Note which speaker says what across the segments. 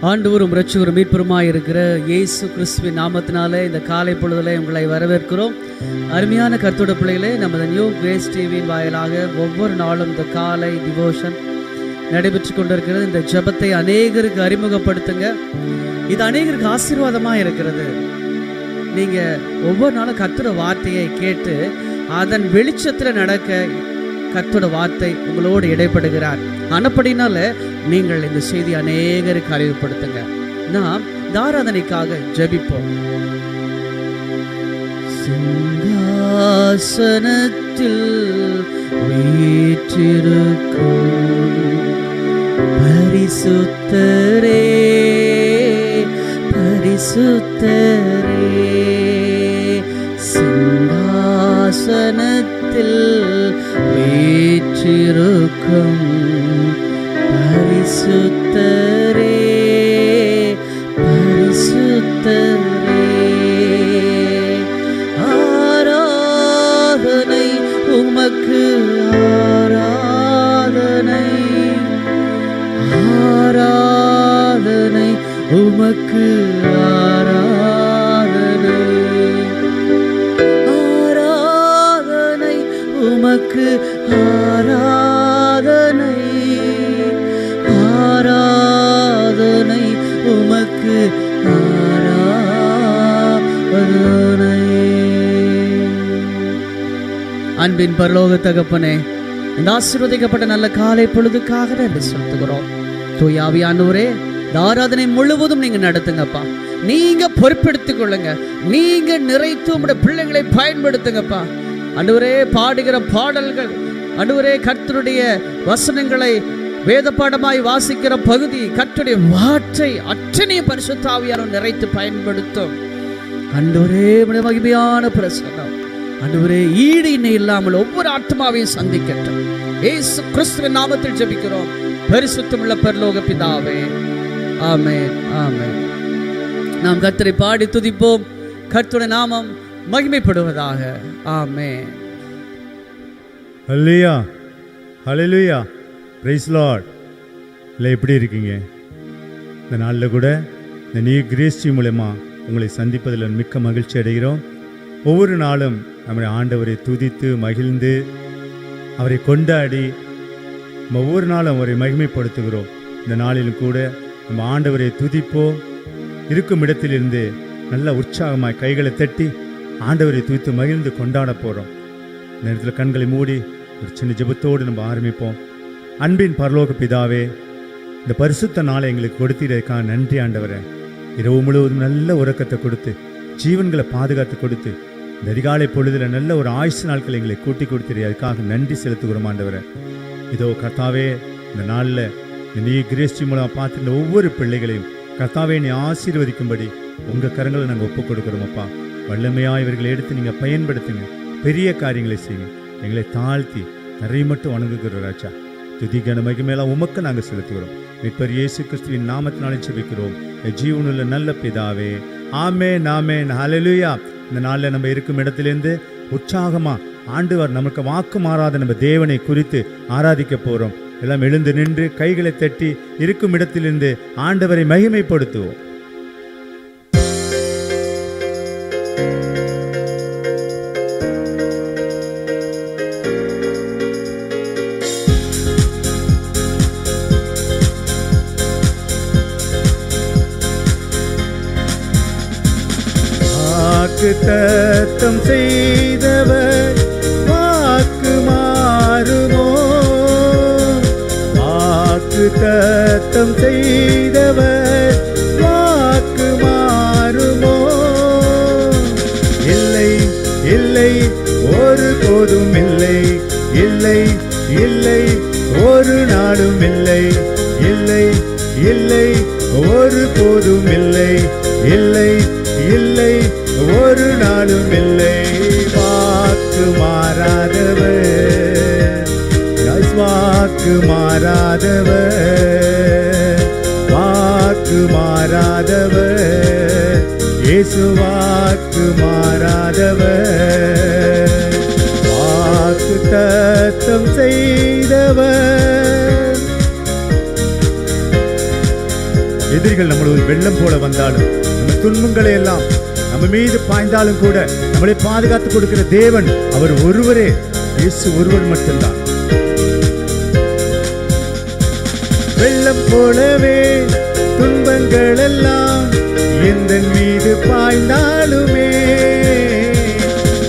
Speaker 1: ஆண்டவரும் இரட்சகரும் மீட்பருமாய் இருக்கிற இயேசு கிறிஸ்துவின் நாமத்தினாலே இந்த காலை பொழுதிலே உங்களை வரவேற்கிறோம். அருமையான கர்த்தருடைய பிள்ளைகளே, நமது நியூ கிரேஸ் டிவியின் வாயிலாக ஒவ்வொரு நாளும் இந்த காலை டிவோஷன் நடைபெற்று கொண்டிருக்கிறது. இந்த ஜெபத்தை அநேகருக்கு அறிமுகப்படுத்துங்க. இது அநேகருக்கு ஆசீர்வாதமாக இருக்கிறது. நீங்கள் ஒவ்வொரு நாளும் கர்த்தருடைய வார்த்தையை கேட்டு அதன் வெளிச்சத்தில் நடக்க கர்த்தருடைய வார்த்தை உங்களோடு இடைப்படுகிறார். ஆனப்படினால நீங்கள் இந்த செய்தி அநேகருக்கு அறிவுப்படுத்துங்க. நாம் ஆராதனைக்காக ஜெபிப்போம். சிங்காசனத்தில் வீற்றிருக்கும் பரிசுத்தரே பரிசுத்தரே, சிங்காசனத்தில் வீற்றிருக்கும் பரிசுத்தரே பரிசுத்தரே, ஆராதனை உமக்கு ஆராதனை, ஆராதனை உமக்கு ஆராதனை, ஆராதனை உமக்கு ஆராதனை, ஆராதனை உமக்கு ஆராதனை. அன்பின் பரலோக தகப்பனே, இந்த ஆசீர்வதிக்கப்பட்ட நல்ல காலை பொழுதுக்காக நன்றி செலுத்துகிறோம். தூய ஆவியானவரே, இந்த ஆராதனை முழுவதும் நீங்க நடத்துங்கப்பா. நீங்க பொறுப்பெடுத்துக் கொள்ளுங்க. நீங்க நிறைத்து உங்களுடைய பிள்ளைகளை பயன்படுத்துங்கப்பா. ஆண்டவரே, பாடுகிற பாடல்கள், ஆண்டவரே கர்த்தருடைய வசனங்களை வேத பாடமாய் வாசிக்கிற பகுதி, கர்த்தருடைய வார்த்தை அத்தனையும் பரிசுத்த ஆவியானவர் நிறைத்து பயன்படுத்தும். ஆண்டவரே, மகிமையான பிரசன்னம் ஆண்டவரே ஈடு இணை இல்லாமல் ஒவ்வொரு ஆத்மாவையும் சந்திக்கட்டும். இயேசு கிறிஸ்துவின் நாமத்தில் ஜெபிக்கிறோம் பரிசுத்தமுள்ள பரலோக பிதாவே, ஆமென் ஆமென். நாம் கர்த்தரை பாடி துதிப்போம். கர்த்தருடைய நாமம் மகிமைப்படுவதாக. ஆமென்.
Speaker 2: ஹல்லேலூயா ஹல்லேலூயா, பிரைஸ் லார்ட். இல்லை, எப்படி இருக்கீங்க? இந்த நாளில் கூட இந்த நியூ கிரேஸ் டிவி மூலமா உங்களை சந்திப்பதில் மிக்க மகிழ்ச்சி அடைகிறோம். ஒவ்வொரு நாளும் நம்முடைய ஆண்டவரை துதித்து மகிழ்ந்து அவரை கொண்டாடி நம்ம ஒவ்வொரு நாளும் அவரை மகிமைப்படுத்துகிறோம். இந்த நாளிலும் கூட நம்ம ஆண்டவரை துதிப்போம். இருக்கும் இடத்திலிருந்து நல்ல உற்சாகமாய் கைகளை தட்டி ஆண்டவரை துதித்து மகிழ்ந்து கொண்டாட போகிறோம். இந்த நேரத்தில் கண்களை மூடி ஒரு சின்ன ஜெபத்தோடு நம்ம ஆரம்பிப்போம். அன்பின் பரலோக பிதாவே, இந்த பரிசுத்த நாளை எங்களுக்கு கொடுத்தீரதுக்காக நன்றி ஆண்டவரே. இரவு முழுவதும் நல்ல உறக்கத்தை கொடுத்து ஜீவன்களை பாதுகாத்து கொடுத்து இந்த அதிகாலை பொழுதில் நல்ல ஒரு ஆயுசு நாட்களை எங்களை கூட்டி கொடுத்தீரே, அதுக்காக நன்றி செலுத்துகிறோம் ஆண்டவரே. இதோ கர்த்தாவே, இந்த நாளில் இந்த நீ கிரேஸ் டிவி மூலமாக பார்த்துருந்த ஒவ்வொரு பிள்ளைகளையும் கர்த்தாவே நீ ஆசீர்வதிக்கும்படி உங்கள் கரங்களை நாங்கள் ஒப்புக் கொடுக்குறோமப்பா. வல்லமையாக இவர்களை எடுத்து நீங்கள் பயன்படுத்துங்க. பெரிய காரியங்களை செய்யுங்க. எங்களை தாழ்த்தி நிறைய மட்டும் வணங்குகிறோம் ராஜா. துதி கன மகிமையெல்லாம் உமக்கு நாங்கள் செலுத்துகிறோம். மீட்பர் இயேசு கிறிஸ்துவின் நாமத்தினாலே ஜெபிக்கிறோம் ஜீவனுள்ள நல்ல பிதாவே, ஆமென் ஆமென் ஹல்லேலூயா. இந்த நாளில் நம்ம இருக்கும் இடத்திலேருந்து உற்சாகமாக ஆண்டவர் நமக்கு வாக்கு மாறாத நம்ம தேவனை குறித்து ஆராதிக்க போகிறோம். எல்லாம் எழுந்து நின்று கைகளை தட்டி இருக்கும் இடத்திலிருந்து ஆண்டவரை மகிமைப்படுத்துவோம். வாக்குத்தத்தம் செய்தவர் வாக்கு மாறுமோ? வாக்குத்தத்தம் செய்தவர் வாக்கு மாறுமோ? இல்லை இல்லை, ஒரு போதும் இல்லை. இல்லை இல்லை, ஒரு நாளும் இல்லை. இல்லை இல்லை, ஒரு போதும் இல்லை. இல்லை இல்லை, ஒரு நாளும் இல்லை. வாக்கு மாறாதவர், வாக்கு மாறாதவர், வாக்கு மாறாதவர், இயேசு வாக்கு மாறாதவர். வாக்கு தத்தம் செய்தவர். எதிரிகள் நம்மளோட வெள்ளம் போல வந்தாலும், நம்ம துன்பங்களை எல்லாம் நம்ம மீது பாய்ந்தாலும் கூட நம்மளை பாதுகாத்து கொடுக்கிற தேவன் அவர் ஒருவரே, இயேசு ஒருவர் மட்டும்தான். வெள்ளம் போலவே துன்பங்கள் எல்லாம் எந்த மீது பாய்ந்தாலுமே,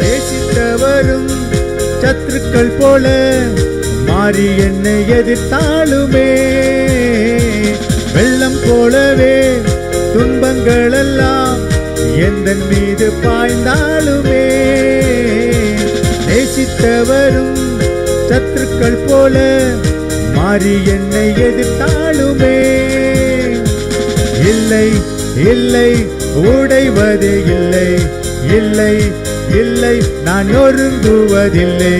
Speaker 2: நேசித்தவரும் சத்துருக்கள் போல மாறி என்னை எதிர்த்தாலுமே, வெள்ளம் போலவே துன்பங்கள் எல்லாம் எந்த மீது பாய்ந்தாலுமே, நேசித்தவரும் சத்துருக்கள் போல மாறி என்னை எதிர்த்தாலுமே, இல்லை இல்லை உடைவது இல்லை, இல்லை இல்லை நான் நொறுங்குவதில்லை,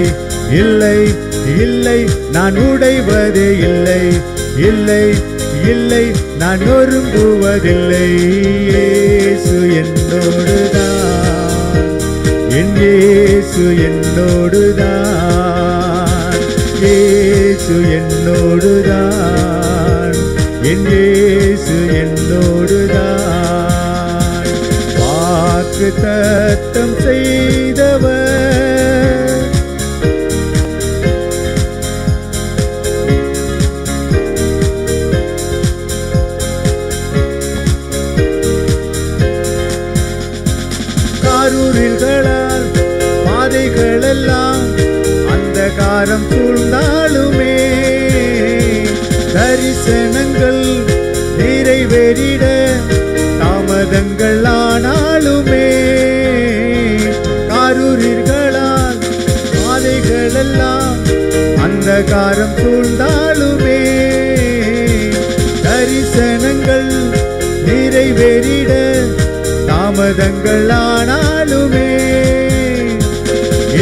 Speaker 2: இல்லை இல்லை நான் உடைவது இல்லை, இல்லை இல்லை நான் நொறுங்குவதில்லை. இயேசு என்னோடுதான், என் இயேசு என்னோடுதான், இயேசு என்னோடுதான், என் இயேசு என்னோடுதான். வாக்கு தத்தம் செய்தவர், காரூரில்களால் பாதைகள் எல்லாம் அந்தகாரம் சூழ்ந்தாலுமே, தரிசனங்கள் நிறைவேறிட தாமதங்கள் ஆனாலுமே, காரூரில்களால் பாதைகள் எல்லாம் அந்தகாரம் சூழ்ந்தாலுமே, தரிசனங்கள் நிறைவேறிட தாமதங்கள் ஆனாலுமே,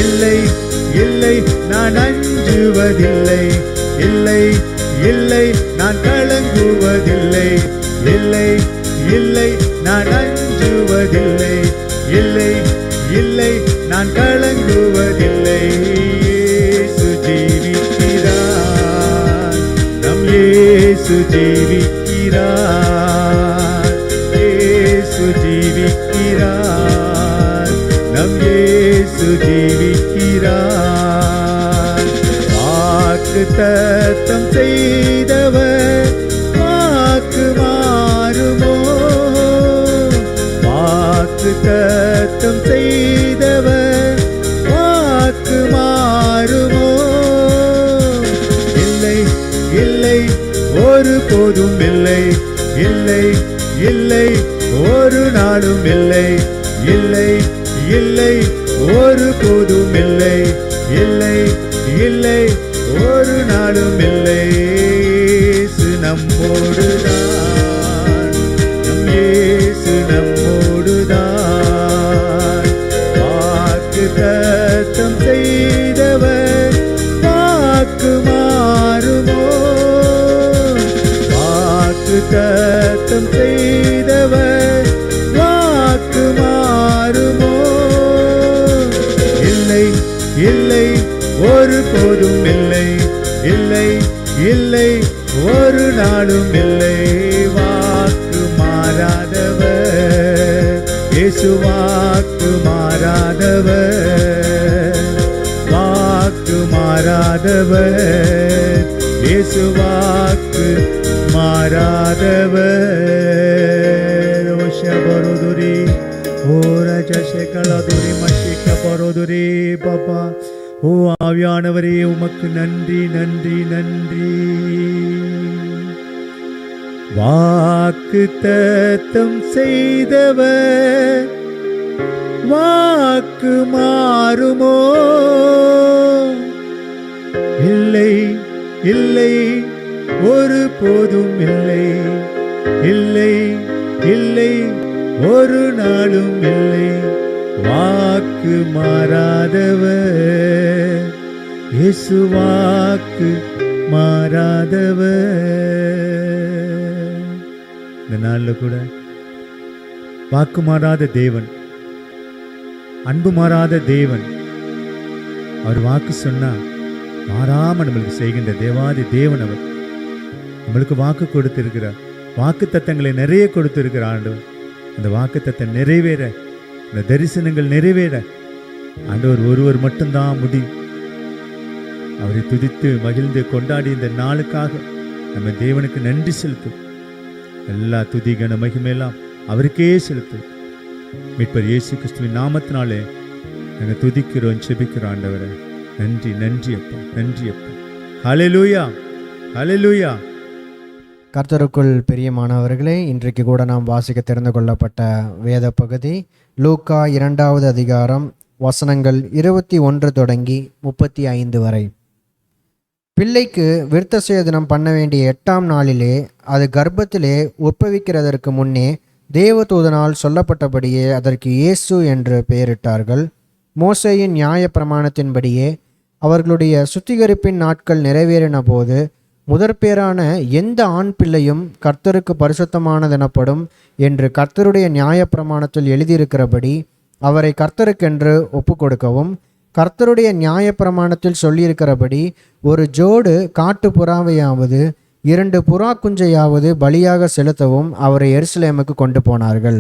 Speaker 2: இல்லை இல்லை நான் அஞ்சுவதில்லை, இல்லை இல்லை நான் கலங்குவதில்லை, இல்லை இல்லை நான் அஞ்சுவதில்லை, இல்லை இல்லை நான் கலங்குவதில்லை. இயேசு ஜீவிக்கிறார், நம் இயேசு ஜீவிக்கிறார், இயேசு ஜீவிக்கிறார், நம் இயேசு ஜீவிக்கிறார். வாக்கு தத்தம் செய்தவர் வாக்கு மாறுமோ, வாக்கு தத்தம் செய்தவர் வாக்கு மாறுமோ, இல்லை இல்லை ஒரு போதும் இல்லை, இல்லை இல்லை ஒரு நாளும் இல்லை, இல்லை இல்லை ஒரு போதும் இல்லை, இல்லை இல்லை ஒரு நாளும் இல்லை. இயேசு நம்மோடுதான், நம் இயேசு நம்மோடுதான். வாக்கு தத்தம் செய்தவர் வாக்கு மாறுமோ, வாக்கு தத்தம் செய்தவர் வாக்கு மாறுமோ, இல்லை இல்லை ஒரு போதும் இல்லை, இல்லை இல்லை ஒரு நாளும் இல்லை. வாக்கு மாறாதவர் இயேசு, வாக்கு மாறாதவர், வாக்கு மாறாதவர் இயேசு, வாக்கு மாறாதவர். ஓஷபரோதுரி ஓரஜசகலதுரி மஷிக பரோதுரி பாப்பா. ஓ ஆவியானவரே உமக்கு நன்றி நன்றி நன்றி. வாக்கு தத்தம் செய்தவர் வாக்கு மாறுமோ, இல்லை இல்லை ஒரு போதும் இல்லை, இல்லை இல்லை ஒரு நாளும் இல்லை. வாக்கு மாறாதவர் இயேசு, வாக்கு மாறாதவர். இந்த நாளில் கூட வாக்கு மாறாத தேவன், அன்பு மாறாத தேவன், அவர் வாக்கு சொன்னா மாறாம நம்மளுக்கு செய்கின்ற தேவாதி தேவன். அவர் நம்மளுக்கு வாக்கு கொடுத்திருக்கிறார். வாக்குத்தத்தங்களை நிறைய கொடுத்திருக்கிற ஆண்டவர். அந்த வாக்குத்தத்தம் நிறைவேற, இந்த தரிசனங்கள் நிறைவேற ஆண்டவர் ஒருவர் மட்டும்தான் முடியும். அவரை துதித்து மகிழ்ந்து கொண்டாடி இந்த நாளுக்காக நம்ம தேவனுக்கு நன்றி செலுத்தும். எல்லா துதி கன மகிமையெல்லாம் அவருக்கே செலுத்தும். மீட்பர் இயேசு கிறிஸ்துவின் நாமத்தினாலே நாங்கள் துதிக்கிறோம், செபிக்கிறோம். ஆண்டவரே நன்றி, நன்றி அப்பா, நன்றி அப்பா. ஹல்லேலூயா, ஹல்லேலூயா.
Speaker 3: கர்த்தருக்குள் பிரியமானவர்களே, இன்றைக்கு கூட நாம் வாசிக்க தெரிந்து கொள்ளப்பட்ட வேத பகுதி லூக்கா 2வது அதிகாரம் வசனங்கள் 21 தொடங்கி 35 வரை. பிள்ளைக்கு விருத்த சேதனம் பண்ண வேண்டிய 8ஆம் நாளிலே அது கர்ப்பத்திலே உற்பவிக்கிறதற்கு முன்னே தேவதூதனால் சொல்லப்பட்டபடியே அதற்கு இயேசு என்று பெயரிட்டார்கள். மோசேயின் நியாய பிரமாணத்தின்படியே அவர்களுடைய சுத்திகரிப்பின் நாட்கள் நிறைவேறின போது முதற்பேரான எந்த ஆண் பிள்ளையும் கர்த்தருக்கு பரிசுத்தமானதெனப்படும் என்று கர்த்தருடைய நியாயப்பிரமாணத்தில் எழுதியிருக்கிறபடி அவரை கர்த்தருக்கென்று ஒப்புக்கொடுக்கவும், கர்த்தருடைய நியாயப்பிரமாணத்தில் சொல்லியிருக்கிறபடி ஒரு ஜோடு காட்டு புறாவையாவது 2 புறா குஞ்சையாவது பலியாக செலுத்தவும் அவரை எருசலேமுக்கு கொண்டு போனார்கள்.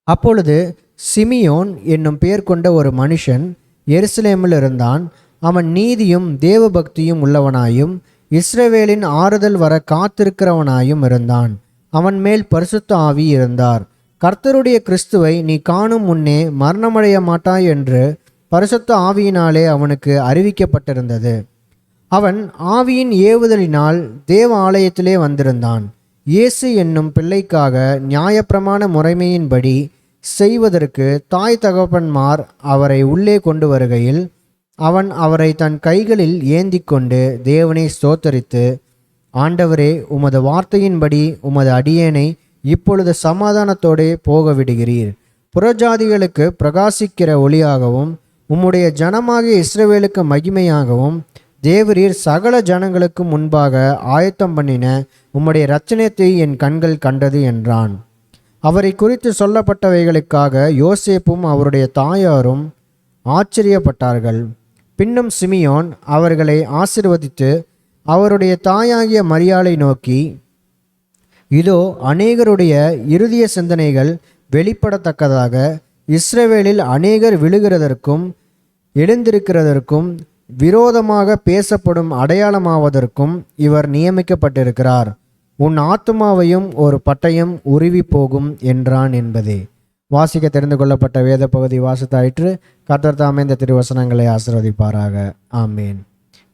Speaker 3: அப்பொழுது சிமியோன் என்னும் பெயர் கொண்ட ஒரு மனுஷன் எருசலேமில் இருந்தான். அவன் நீதியும் தேவபக்தியும் உள்ளவனாயும் இஸ்ரவேலின் ஆறுதல் வர காத்திருக்கிறவனாயும் இருந்தான். அவன் மேல் பரிசுத்த ஆவி இருந்தார். கர்த்தருடைய கிறிஸ்துவை நீ காணும் முன்னே மரணமடைய மாட்டாய் என்று பரிசுத்த ஆவியினாலே அவனுக்கு அறிவிக்கப்பட்டிருந்தது. அவன் ஆவியின் ஏவுதலினால் தேவ ஆலயத்திலே வந்திருந்தான். இயேசு என்னும் பிள்ளைக்காக நியாயப்பிரமாண முறைமையின்படி செய்வதற்கு தாய் தகப்பன்மார் அவரை உள்ளே கொண்டு வருகையில் அவன் அவரை தன் கைகளில் ஏந்தி கொண்டு தேவனை ஸ்தோத்தரித்து, ஆண்டவரே, உமது வார்த்தையின்படி உமது அடியேனை இப்பொழுது சமாதானத்தோடே போக விடுகிறீர். புறஜாதிகளுக்கு பிரகாசிக்கிற ஒளியாகவும் உம்முடைய ஜனமாகிய இஸ்ரவேலுக்கு மகிமையாகவும் தேவரீர் சகல ஜனங்களுக்கு முன்பாக ஆயத்தம் பண்ணின உம்முடைய இரட்சணியத்தை என் கண்கள் கண்டது என்றான். அவரை குறித்து சொல்லப்பட்டவைகளுக்காக யோசேப்பும் அவருடைய தாயாரும் ஆச்சரியப்பட்டார்கள். பின்னும் சிமியோன் அவர்களை ஆசீர்வதித்து அவருடைய தாயாகிய மரியாளை நோக்கி, இதோ அநேகருடைய இருதய சிந்தனைகள் வெளிப்படத்தக்கதாக இஸ்ரவேலில் அநேகர் விழுகிறதற்கும் எழுந்திருக்கிறதற்கும் விரோதமாக பேசப்படும் அடையாளமாவதற்கும் இவர் நியமிக்கப்பட்டிருக்கிறார். உன் ஆத்துமாவையும் ஒரு பட்டயம் உருவி போகும் என்றான் என்பதே. வாசிக்க தெரிந்து கொள்ளப்பட்ட வேத பகுதி வாசித்தாயிற்று. கர்த்தர் தாமே இந்த திருவசனங்களை ஆசீர்வதிப்பாராக. ஆமேன்.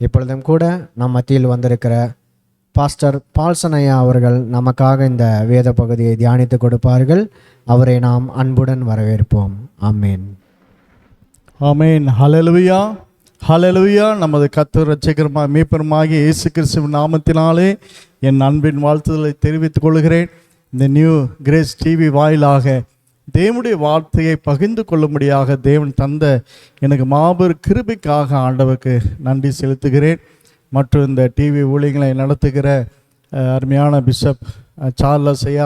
Speaker 3: இப்பொழுதும் கூட நம் மத்தியில் வந்திருக்கிற பாஸ்டர் பால்சனையா அவர்கள் நமக்காக இந்த வேத பகுதியை தியானித்து கொடுப்பார்கள். அவரை நாம் அன்புடன் வரவேற்போம். ஆமேன்.
Speaker 4: ஆமேன். ஹல்லேலூயா, ஹல்லேலூயா. நமது கர்த்தர் இரட்சகருமாகிய மீட்பருமாகிய இயேசு கிறிஸ்துவின் நாமத்தினாலே என் அன்பின் வாழ்த்துதலை தெரிவித்துக் கொள்கிறேன். இந்த நியூ கிரேஸ் டிவி வாயிலாக தேவனுடைய வார்த்தையை பகிர்ந்து கொள்ளும்படியாக தேவன் தந்த எனக்கு மாபெரும் கிருபைக்காக ஆண்டவருக்கு நன்றி செலுத்துகிறேன். மற்றும் இந்த டிவி ஊழியங்களை நடத்துகிற அருமையான பிஷப் சார்லஸ் ஐயா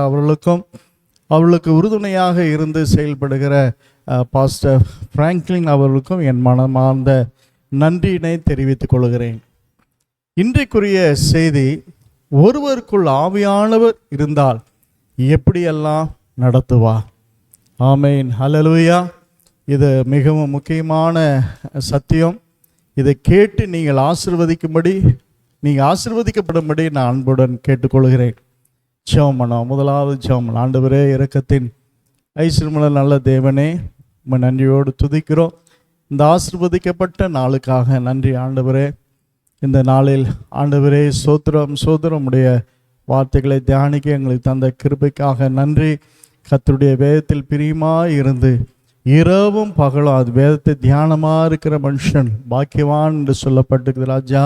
Speaker 4: அவர்களுக்கு உறுதுணையாக இருந்து செயல்படுகிற பாஸ்டர் பிராங்க்லின் அவர்களுக்கும் என் மனமார்ந்த நன்றியினை தெரிவித்துக் கொள்கிறேன். இன்றைக்குரிய செய்தி, ஒருவருக்குள் ஆவியானவர் இருந்தால் எப்படியெல்லாம் நடத்துவார். ஆமேன். ஹல்லேலூயா. இது மிகவும் முக்கியமான சத்தியம். இதை கேட்டு நீங்கள் ஆசீர்வதிக்கப்படும்படி நான் அன்புடன் கேட்டுக்கொள்கிறேன். ஜெபம் பண்ணுவோம். முதலாவது ஜெபம். ஆண்டவரே, இரக்கத்தின் ஐஸ்வர்யமுள்ள நல்ல தேவனே, உம்மை நன்றியோடு துதிக்கிறோம். இந்த ஆசீர்வதிக்கப்பட்ட நாளுக்காக நன்றி ஆண்டவரே. இந்த நாளில் ஆண்டவரே சோத்திரம் உடைய வார்த்தைகளை தியானிக்க எங்களுக்கு தந்த கிருபைக்காக நன்றி. கர்த்தருடைய வேதத்தில் பிரியமாக இருந்து இரவும் பகலும் அது வேதத்தை தியானமாக இருக்கிற மனுஷன் பாக்கியவான் என்று சொல்லப்பட்டிருக்குது ராஜா.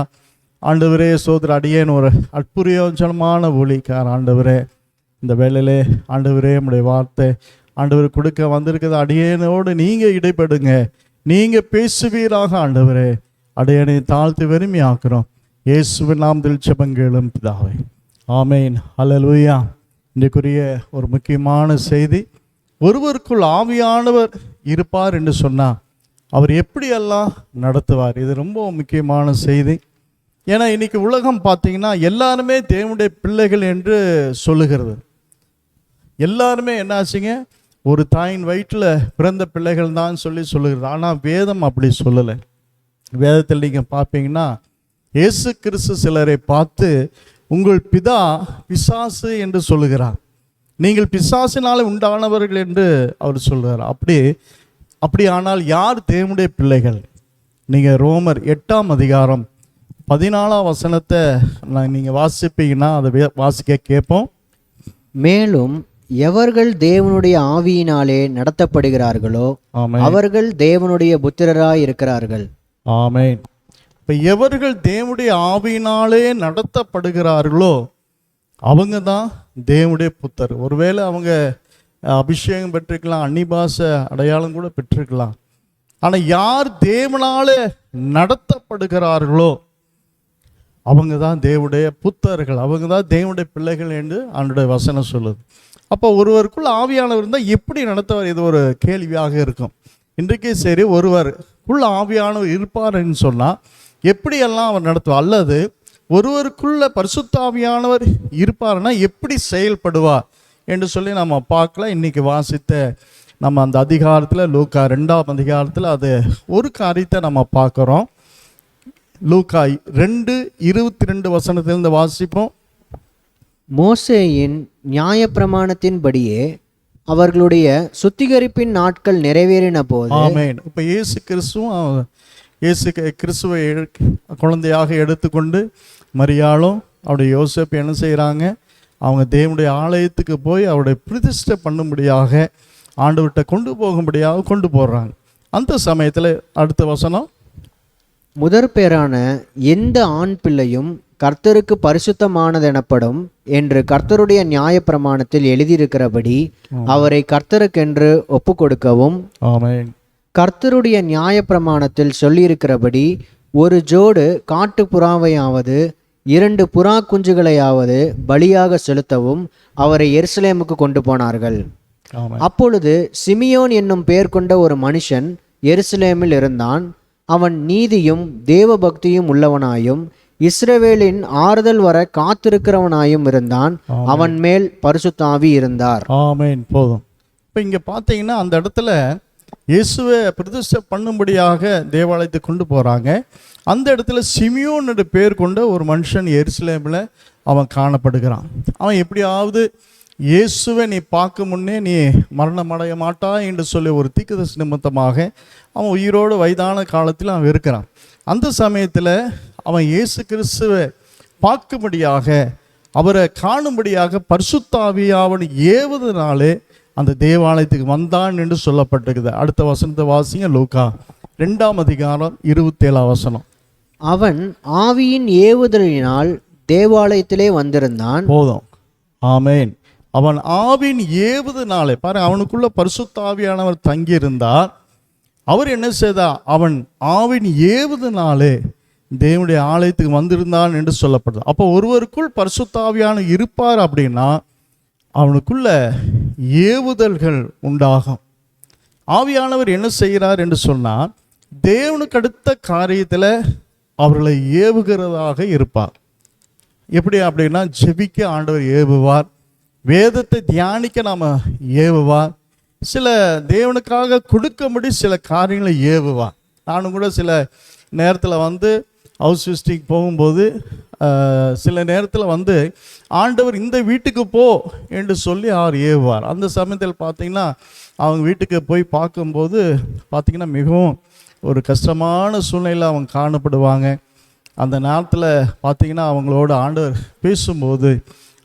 Speaker 4: ஆண்டவரே சோதர அடியேன் ஒரு அற்புதமான ஒளிக்கார் ஆண்டவரே. இந்த வேளையிலே ஆண்டவரே உம்முடைய வார்த்தை ஆண்டவர் கொடுக்க வந்திருக்கிற அடியேனோடு நீங்கள் இடைப்படுங்க, நீங்கள் பேசுவீராக ஆண்டவரே. அடியேனை தாழ்த்து வெறுமையாக்குறோம். இயேசுவின் நாமத்தில் ஜெபங்களும் பிதாவே. ஆமேன். ஹல்லேலூயா. இன்றைக்குரிய ஒரு முக்கியமான செய்தி, ஒருவருக்குள் ஆவியானவர் இருப்பார் என்று சொன்னால் அவர் எப்படியெல்லாம் நடத்துவார். இது ரொம்ப முக்கியமான செய்தி. ஏன்னா இன்னைக்கு உலகம் பார்த்தீங்கன்னா எல்லாருமே தேவனுடைய பிள்ளைகள் என்று சொல்லுகிறது. எல்லாருமே என்ன ஆச்சுங்க, ஒரு தாயின் வயிற்றில் பிறந்த பிள்ளைகள் தான் சொல்லுகிறது. ஆனால் வேதம் அப்படி சொல்லலை. வேதத்தில் நீங்கள் பார்ப்பீங்கன்னா இயேசு கிறிஸ்து சிலரை பார்த்து உங்கள் பிதா பிசாசு என்று சொல்லுகிறார், நீங்கள் பிசாசினால் உண்டானவர்கள் என்று அவர் சொல்கிறார். அப்படி ஆனால் யார் தேவனுடைய பிள்ளைகள்? நீங்கள் ரோமர் 8ஆம் அதிகாரம் 14ஆம் வசனத்தை நீங்கள் வாசிப்பீங்கன்னா அதை வாசிக்க கேட்போம்.
Speaker 3: மேலும் எவர்கள் தேவனுடைய ஆவியினாலே நடத்தப்படுகிறார்களோ அவர்கள் தேவனுடைய புத்திரராய் இருக்கிறார்கள்.
Speaker 4: ஆமென். இப்போ எவர்கள் தேவனுடைய ஆவியினாலே நடத்தப்படுகிறார்களோ அவங்க தான் தேவனுடைய புத்தர். ஒருவேளை அவங்க அபிஷேகம் பெற்றிருக்கலாம், அன்னிபாச அடையாளம் கூட பெற்றிருக்கலாம். ஆனால் யார் தேவனாலே நடத்தப்படுகிறார்களோ அவங்க தான் தேவனுடைய புத்தர்கள், அவங்க தான் தேவனுடைய பிள்ளைகள் என்று அவனுடைய வசனம் சொல்லுது. அப்போ ஒருவருக்குள்ள ஆவியானவர் இருந்தால் எப்படி நடத்துவார்? இது ஒரு கேள்வியாக இருக்கும். இன்றைக்கே சரி, ஒருவருக்குள்ள ஆவியானவர் இருப்பார்ன்னு சொன்னால் எப்படியெல்லாம் அவர் நடத்துவார்? அல்லது ஒருவருக்குள்ள பரிசுத்த ஆவியானவர் இருப்பார்னா எப்படி செயல்படுவார் என்று சொல்லி நம்ம பார்க்கலாம். இன்றைக்கி வாசித்த நம்ம அந்த அதிகாரத்தில் லூக்கா 2ஆம் அதிகாரத்தில் அது ஒரு காரியத்தை நம்ம பார்க்குறோம். லூக்கா 2:22 வசனத்திலிருந்து வாசிப்போம்.
Speaker 3: மோசேயின் நியாயப்பிரமாணத்தின்படியே அவர்களுடைய சுத்திகரிப்பின் நாட்கள் நிறைவேறின போது.
Speaker 4: ஆமென். இப்போ இயேசு கிறிஸ்துவை குழந்தையாக எடுத்துக்கொண்டு மரியாளும் அவருடைய யோசேப்பு என்ன செய்கிறாங்க? அவங்க தேவனுடைய ஆலயத்துக்கு போய் அவருடைய பிரதிஷ்டை பண்ணும்படியாக ஆண்டவர்கிட்ட கொண்டு போகும்படியாக கொண்டு போடுறாங்க. அந்த சமயத்தில் அடுத்த வசனம்,
Speaker 3: முதற் பேரான எந்த ஆண் பிள்ளையும் கர்த்தருக்கு பரிசுத்தமானது எனப்படும் என்று கர்த்தருடைய நியாயப்பிரமாணத்தில் எழுதியிருக்கிறபடி அவரை கர்த்தருக்கென்று ஒப்பு கொடுக்கவும்,
Speaker 4: ஆமென்,
Speaker 3: கர்த்தருடைய நியாயப்பிரமாணத்தில் சொல்லியிருக்கிறபடி ஒரு ஜோடு காட்டு புறாவையாவது 2 புறா குஞ்சுகளையாவது பலியாக செலுத்தவும் அவரை எருசலேமுக்கு கொண்டு போனார்கள். அப்பொழுது சிமியோன் என்னும் பெயர் கொண்ட ஒரு மனுஷன் எருசலேமில் இருந்தான். அவன் நீதியும் தேவ பக்தியும் உள்ளவனாயும் இஸ்ரவேலின் ஆறுதல் வர காத்திருக்கிறவனாயும் இருந்தான். அவன் மேல் பரிசுத்த ஆவி இருந்தார்.
Speaker 4: ஆமென். போதும். இப்போ இங்கே பார்த்தீங்கன்னா அந்த இடத்துல இயேசுவை பிரதிஷ்டை பண்ணும்படியாக தேவாலயத்தை கொண்டு போகிறாங்க. அந்த இடத்துல சிமியோன் என்று பேர் கொண்ட ஒரு மனுஷன் எருசலேமில் அவன் காணப்படுகிறான். அவன் எப்படியாவது இயேசுவை நீ பார்க்க முன்னே நீ மரணம் அடைய மாட்டா என்று சொல்லி ஒரு தீர்க்கதரிசி நிமித்தமாக அவன் உயிரோடு வயதான காலத்தில் அவன் இருக்கிறான். அந்த சமயத்தில் அவன் இயேசு கிறிஸ்துவை பார்க்கும்படியாக அவரை காணும்படியாக பரிசுத்த ஆவியானவர் ஏவுவதனாலே அந்த தேவாலயத்துக்கு வந்தான் என்று சொல்லப்பட்டிருக்குது. அடுத்த வசனத்தை வாசிங்க. லூக்கா 2ஆம் அதிகாரம் 27ஆம் வசனம்.
Speaker 3: அவன் ஆவியின் ஏவுதலினால் தேவாலயத்திலே வந்திருந்தான்.
Speaker 4: போதும். ஆமென். அவன் ஆவியின் ஏவுதனாலே, பாரு, அவனுக்குள்ள பரிசுத்த ஆவியானவர் தங்கியிருந்தார். அவர் என்ன செய்தார்? அவன் ஆவின் ஏவுதனாலே தேவனுடைய ஆலயத்துக்கு வந்திருந்தான் என்று சொல்லப்படுது. அப்போ ஒருவருக்குள் பரிசுத்த ஆவியானவர் இருப்பார் அப்படின்னா அவனுக்குள்ள ஏவுதல்கள் உண்டாகும். ஆவியானவர் என்ன செய்கிறார் என்று சொன்னால் தேவனுக்கு அடுத்த காரியத்தில் அவர்களை ஏவுகிறதாக இருப்பார். எப்படி அப்படின்னா ஜெபிக்க ஆண்டவர் ஏவுவார், வேதத்தை தியானிக்க நாம் ஏவுவார், சில தேவனுக்காக கொடுக்கும்படி சில காரியங்களை ஏவுவார். நானும் கூட சில நேரத்தில் ஹவுஸ் விசிட்டிங் போகும்போது சில நேரத்தில் ஆண்டவர் இந்த வீட்டுக்கு போ என்று சொல்லி அவர் ஏவுவார். அந்த சமயத்தில் பார்த்திங்கன்னா அவங்க வீட்டுக்கு போய் பார்க்கும்போது பார்த்திங்கன்னா மிகவும் ஒரு கஷ்டமான சூழ்நிலையில் அவங்க காணப்படுவாங்க. அந்த நேரத்தில் பார்த்திங்கன்னா அவங்களோட ஆண்டவர் பேசும்போது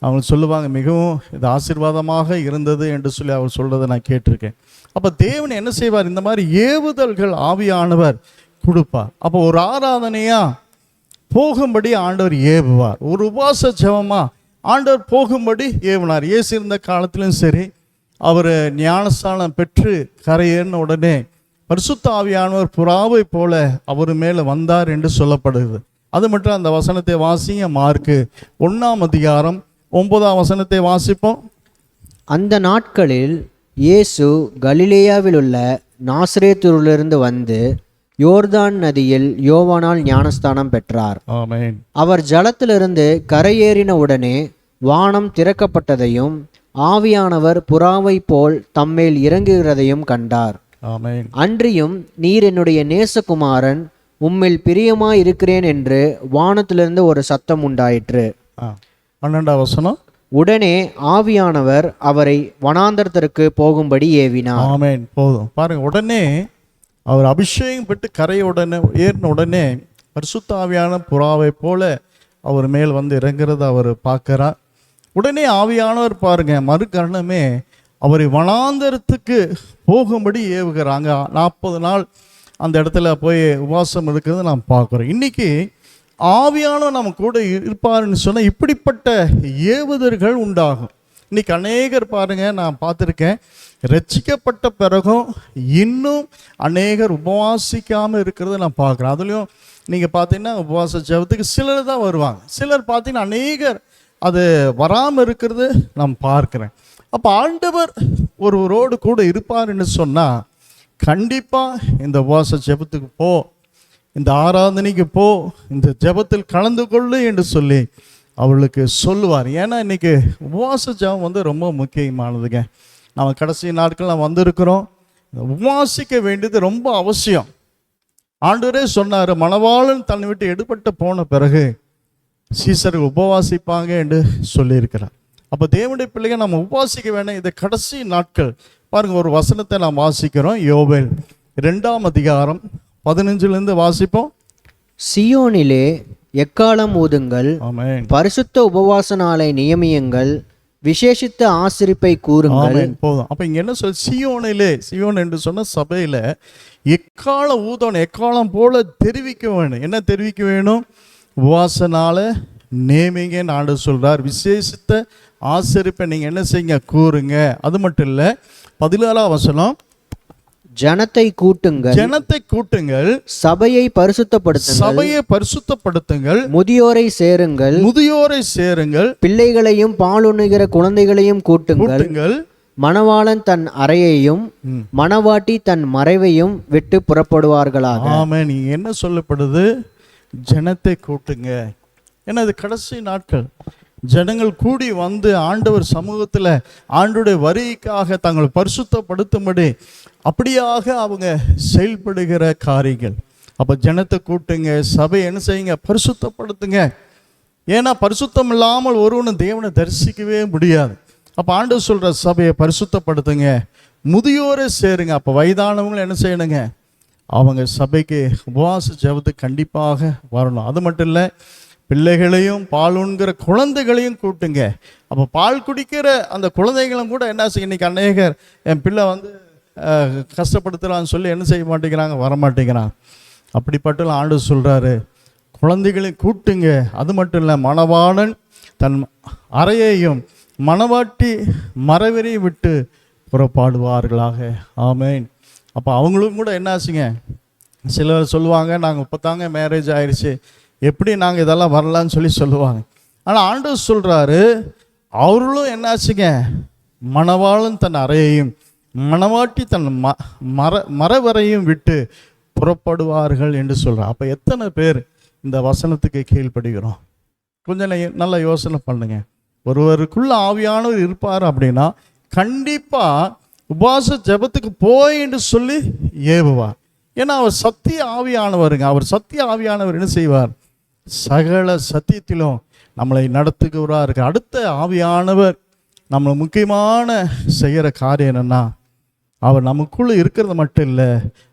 Speaker 4: அவங்க சொல்லுவாங்க, மிகவும் இது ஆசீர்வாதமாக இருந்தது என்று சொல்லி அவர் சொல்கிறத நான் கேட்டிருக்கேன். அப்போ தேவன் என்ன செய்வார்? இந்த மாதிரி ஏவுதல்கள் ஆவியானவர் கொடுப்பார். அப்போ ஒரு ஆராதனையாக போகும்படி ஆண்டவர் ஏவுவார், ஒரு உபவாச ஜெபமாக ஆண்டவர் போகும்படி ஏவினார். இயேசு இருந்த காலத்திலும் சரி, அவர் ஞானஸ்தானம் பெற்று கரையேறின உடனே பரிசுத்த ஆவியானவர் புறாவை போல அவர் மேலே வந்தார் என்று சொல்லப்படுகிறது. அது மட்டும் அந்த வசனத்தை வாசிங்க. மார்க்கு 1ஆம் அதிகாரம் 9ஆம் வசனத்தை வாசிப்போம்.
Speaker 3: அந்த நாட்களில் இயேசு கலிலேயாவில் உள்ள நாசரேத்தூரிலிருந்து வந்து யோர்தான் நதியில் யோவானால் ஞானஸ்தானம் பெற்றார்.
Speaker 4: ஆமென்.
Speaker 3: அவர் ஜலத்திலிருந்து கரையேறின உடனே வானம் திறக்கப்பட்டதையும் ஆவியானவர் புறாவை போல் தம்மேல் இறங்குகிறதையும் கண்டார்.
Speaker 4: ஆமென்.
Speaker 3: அன்றியும் நீர் என்னுடைய நேசகுமாரன், உம்மில் பிரியமாய் இருக்கிறேன் என்று வானத்திலிருந்து ஒரு சத்தம் உண்டாயிற்று.
Speaker 4: 12ஆம் வசனம்.
Speaker 3: உடனே ஆவியானவர் அவரை வனாந்தரத்திற்கு போகும்படி ஏவினார்.
Speaker 4: ஆமென். போதும் பாருங்க, உடனே அவர் அபிஷேகம் பெற்று கரையுடனே ஏறின உடனே பரிசுத்த ஆவியான புறாவை போல அவர் மேல் வந்து இறங்குறத அவர் பார்க்கிறார். உடனே ஆவியானவர் பாருங்க மறுகணமே அவரை வனாந்தரத்துக்கு போகும்படி ஏவுகிறாங்க. 40 நாள் அந்த இடத்துல போய் உபவாசம் இருக்கிறத நாம் பார்க்குறோம். இன்னைக்கு ஆவியானவர் நம்ம கூட இருப்பாருன்னு சொன்னால் இப்படிப்பட்ட ஏவுதல்கள் உண்டாகும். இன்னைக்கு அநேகர் பாருங்க, நான் பார்த்துருக்கேன், ரட்சிக்கப்பட்ட பிறகும் இன்னும் அநேகர் உபவாசிக்காமல் இருக்கிறத நான் பார்க்குறேன். அதுலேயும் நீங்கள் பார்த்தீங்கன்னா உபவாச ஜெபத்துக்கு சிலர் தான் வருவாங்க, சிலர் பார்த்தீங்கன்னா அநேகர் அது வராமல் இருக்கிறது நான் பார்க்குறேன். அப்போ ஆண்டவர் ஒருவரோடு கூட இருப்பாருன்னு சொன்னால் கண்டிப்பாக இந்த உபவாச ஜெபத்துக்கு போ, இந்த ஆராதனைக்கு போ, இந்த ஜெபத்தில் கலந்து கொள்ளு என்று சொல்லி அவளுக்கு சொல்லுவார். ஏன்னா இன்றைக்கி உபவாச ஜெபம் வந்து ரொம்ப முக்கியமானதுங்க. நம்ம கடைசி நாட்கள் நம்ம வந்திருக்கிறோம், உபவாசிக்க வேண்டியது ரொம்ப அவசியம். ஆண்டவரே சொன்னார், மணவாளன் தன்னை விட்டு எடுபட்டு போன பிறகு சீசர்கள் உபவாசிப்பாங்க என்று சொல்லியிருக்கிறார். அப்போ தேவனுடைய பிள்ளைங்க நம்ம உபவாசிக்க வேண்டாம். இந்த கடைசி நாட்கள் பாருங்கள், ஒரு வசனத்தை நாம் வாசிக்கிறோம். யோவேல் 2ஆம் அதிகாரம் 15 வாசிப்போம்.
Speaker 3: சியோனிலே எக்காலம் ஊதுங்கள்,
Speaker 4: ஆமென்.
Speaker 3: பரிசுத்த உபவாச நாளை நியமியுங்கள், விசேஷித்த ஆசரிப்பை கூறுங்கள்.
Speaker 4: போதும். அப்போ இங்கே என்ன சொல், சியோனிலே, சியோன் என்று சொன்ன சபையில் எக்காலம் ஊதணும், எக்காலம் போல தெரிவிக்க வேணும். என்ன தெரிவிக்க வேணும்? உபவாச நாளை நேமிங்கன்னு ஆண்டவர் சொல்கிறார். விசேஷித்த ஆசரிப்பை நீங்கள் என்ன செய்யுங்க, கூறுங்க. அது மட்டும் இல்லை, 16ஆம் வசனம்,
Speaker 3: ஜனத்தை கூட்டுங்கள்,
Speaker 4: ஜனத்தை கூட்டுங்கள்,
Speaker 3: சபையை பரிசுத்தப்படுத்துங்கள்,
Speaker 4: சபையை பரிசுத்தப்படுத்துங்கள்,
Speaker 3: முதியோரை சேருங்கள்,
Speaker 4: முதியோரை சேருங்கள்,
Speaker 3: பிள்ளைகளையும் பாலுண்ணுகிற குழந்தைகளையும் கூட்டுங்கள், மணவாளன் தன் அறையையும் மணவாட்டி தன் மறைவையும் விட்டு புறப்படுவார்களாக.
Speaker 4: ஆமென். நீங்க என்ன சொல்லப்படுது? ஜனத்தை கூட்டுங்க. ஏன்னா அது கடைசி நாட்கள். ஜனங்கள் கூடி வந்து ஆண்டவர் சமூகத்தில் ஆண்டோடைய வருகைக்காக தங்களை பரிசுத்தப்படுத்தும்படி அப்படியாக அவங்க செயல்படுகிற காரியங்கள். அப்போ ஜனத்தை கூட்டுங்க, சபை என்ன செய்யுங்க, பரிசுத்தப்படுத்துங்க. ஏன்னா பரிசுத்தம் இல்லாமல் ஒருவனும் தேவனை தரிசிக்கவே முடியாது. அப்போ ஆண்டவர் சொல்கிற சபையை பரிசுத்தப்படுத்துங்க, முதியோரை சேருங்க. அப்போ வயதானவங்களும் என்ன செய்யணுங்க, அவங்க சபைக்கு உபவாச ஜெபத்துக்கு கண்டிப்பாக வரணும். அது மட்டும் இல்லை, பிள்ளைகளையும் பாலுண்கிற குழந்தைகளையும் கூட்டுங்க. அப்போ பால் குடிக்கிற அந்த குழந்தைகளும் கூட என்ன செய்ய, இன்னைக்கு அநேகர் என் பிள்ளை வந்து கஷ்டப்படுத்துகிறான்னு சொல்லி என்ன செய்ய மாட்டேங்கிறாங்க, வரமாட்டேங்கிறான். அப்படிப்பட்ட ஆண்டவர் சொல்கிறாரு, குழந்தைகளையும் கூட்டுங்க. அது மட்டும் இல்லை, மணவாளன் தன் அறையையும் மணவாட்டி மறைவரையும் விட்டு புறப்பாடுவார்களாக. ஆமென். அப்போ அவங்களும் கூட என்ன ஆச்சுங்க, சிலர் சொல்லுவாங்க, நாங்கள் இப்போ தாங்க மேரேஜ் ஆயிடுச்சு, எப்படி நாங்கள் இதெல்லாம் வரலான்னு சொல்லி சொல்லுவாங்க. ஆனால் ஆண்டவர் சொல்கிறாரு, அவர்களும் என்னாச்சுங்க, மணவாளன் தன் அறையையும் மணவாட்டி தன் மறைவரையும் விட்டு புறப்படுவார்கள் என்று சொல்கிறார். அப்போ எத்தனை பேர் இந்த வசனத்துக்கு கீழ்ப்படுகிறோம்? கொஞ்சம் நல்லா யோசனை பண்ணுங்க. ஒருவருக்குள்ள ஆவியானவர் இருப்பார் அப்படின்னா கண்டிப்பாக உபவாச ஜெபத்துக்கு போய் என்று சொல்லி ஏவுவார். ஏன்னா அவர் சத்திய ஆவியானவருங்க. அவர் சத்திய ஆவியானவர் என்ன செய்வார், சகல சத்தியத்திலும் நம்மளை நடத்துகிறவராக இருக்க. அடுத்த ஆவியானவர் நம்மளை முக்கியமான செய்கிற காரியம் என்னன்னா, அவர் நமக்குள்ளே இருக்கிறது மட்டும் இல்லை,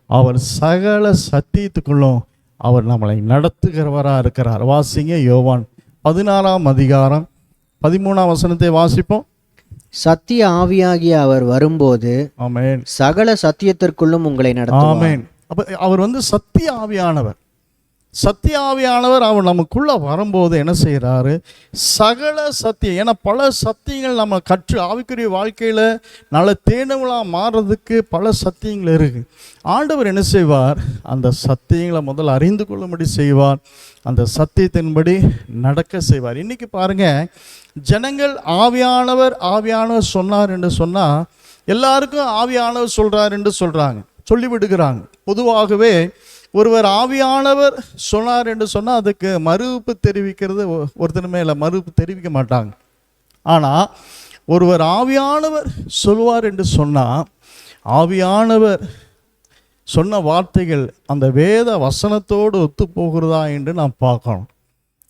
Speaker 4: அவர் சகல சத்தியத்துக்குள்ளும் அவர் நம்மளை நடத்துகிறவராக இருக்கிறார். வாசிங்க யோவான் 16ஆம் அதிகாரம் 13ஆம் வசனத்தை வாசிப்போம்.
Speaker 3: சத்திய ஆவியாகிய அவர் வரும்போது
Speaker 4: ஆமென்,
Speaker 3: சகல சத்தியத்திற்குள்ளும் உங்களை நடத்துவார்.
Speaker 4: ஆமென். அப்போ அவர் வந்து சத்திய ஆவியானவர். சத்திய ஆவியானவர் அவர் நமக்குள்ள வரும்போது என்ன செய்கிறாரு, சகல சத்தியம். ஏன்னா பல சத்தியங்கள் நம்ம கற்று ஆவிக்குரிய வாழ்க்கையில் நல்ல தேனவளாக மாறுறதுக்கு பல சத்தியங்கள் இருக்குது. ஆண்டவர் என்ன செய்வார், அந்த சத்தியங்களை முதல்ல அறிந்து கொள்ளும்படி செய்வார், அந்த சத்தியத்தின்படி நடக்க செய்வார். இன்றைக்கி பாருங்கள், ஜனங்கள் ஆவியானவர் ஆவியானவர் சொன்னார் என்று சொன்னால் எல்லாருக்கும் ஆவியானவர் சொல்கிறார் என்று சொல்கிறாங்க. சொல்லிவிடுகிறாங்க. பொதுவாகவே ஒருவர் ஆவியானவர் சொன்னார் என்று சொன்னால் அதுக்கு மறுப்பு தெரிவிக்கிறது ஒருத்தர் மேலே மறுப்பு தெரிவிக்க மாட்டாங்க. ஆனால் ஒருவர் ஆவியானவர் சொல்வார் என்று சொன்னால் ஆவியானவர் சொன்ன வார்த்தைகள் அந்த வேத வசனத்தோடு ஒத்து போகிறதா என்று நாம் பார்க்கணும்.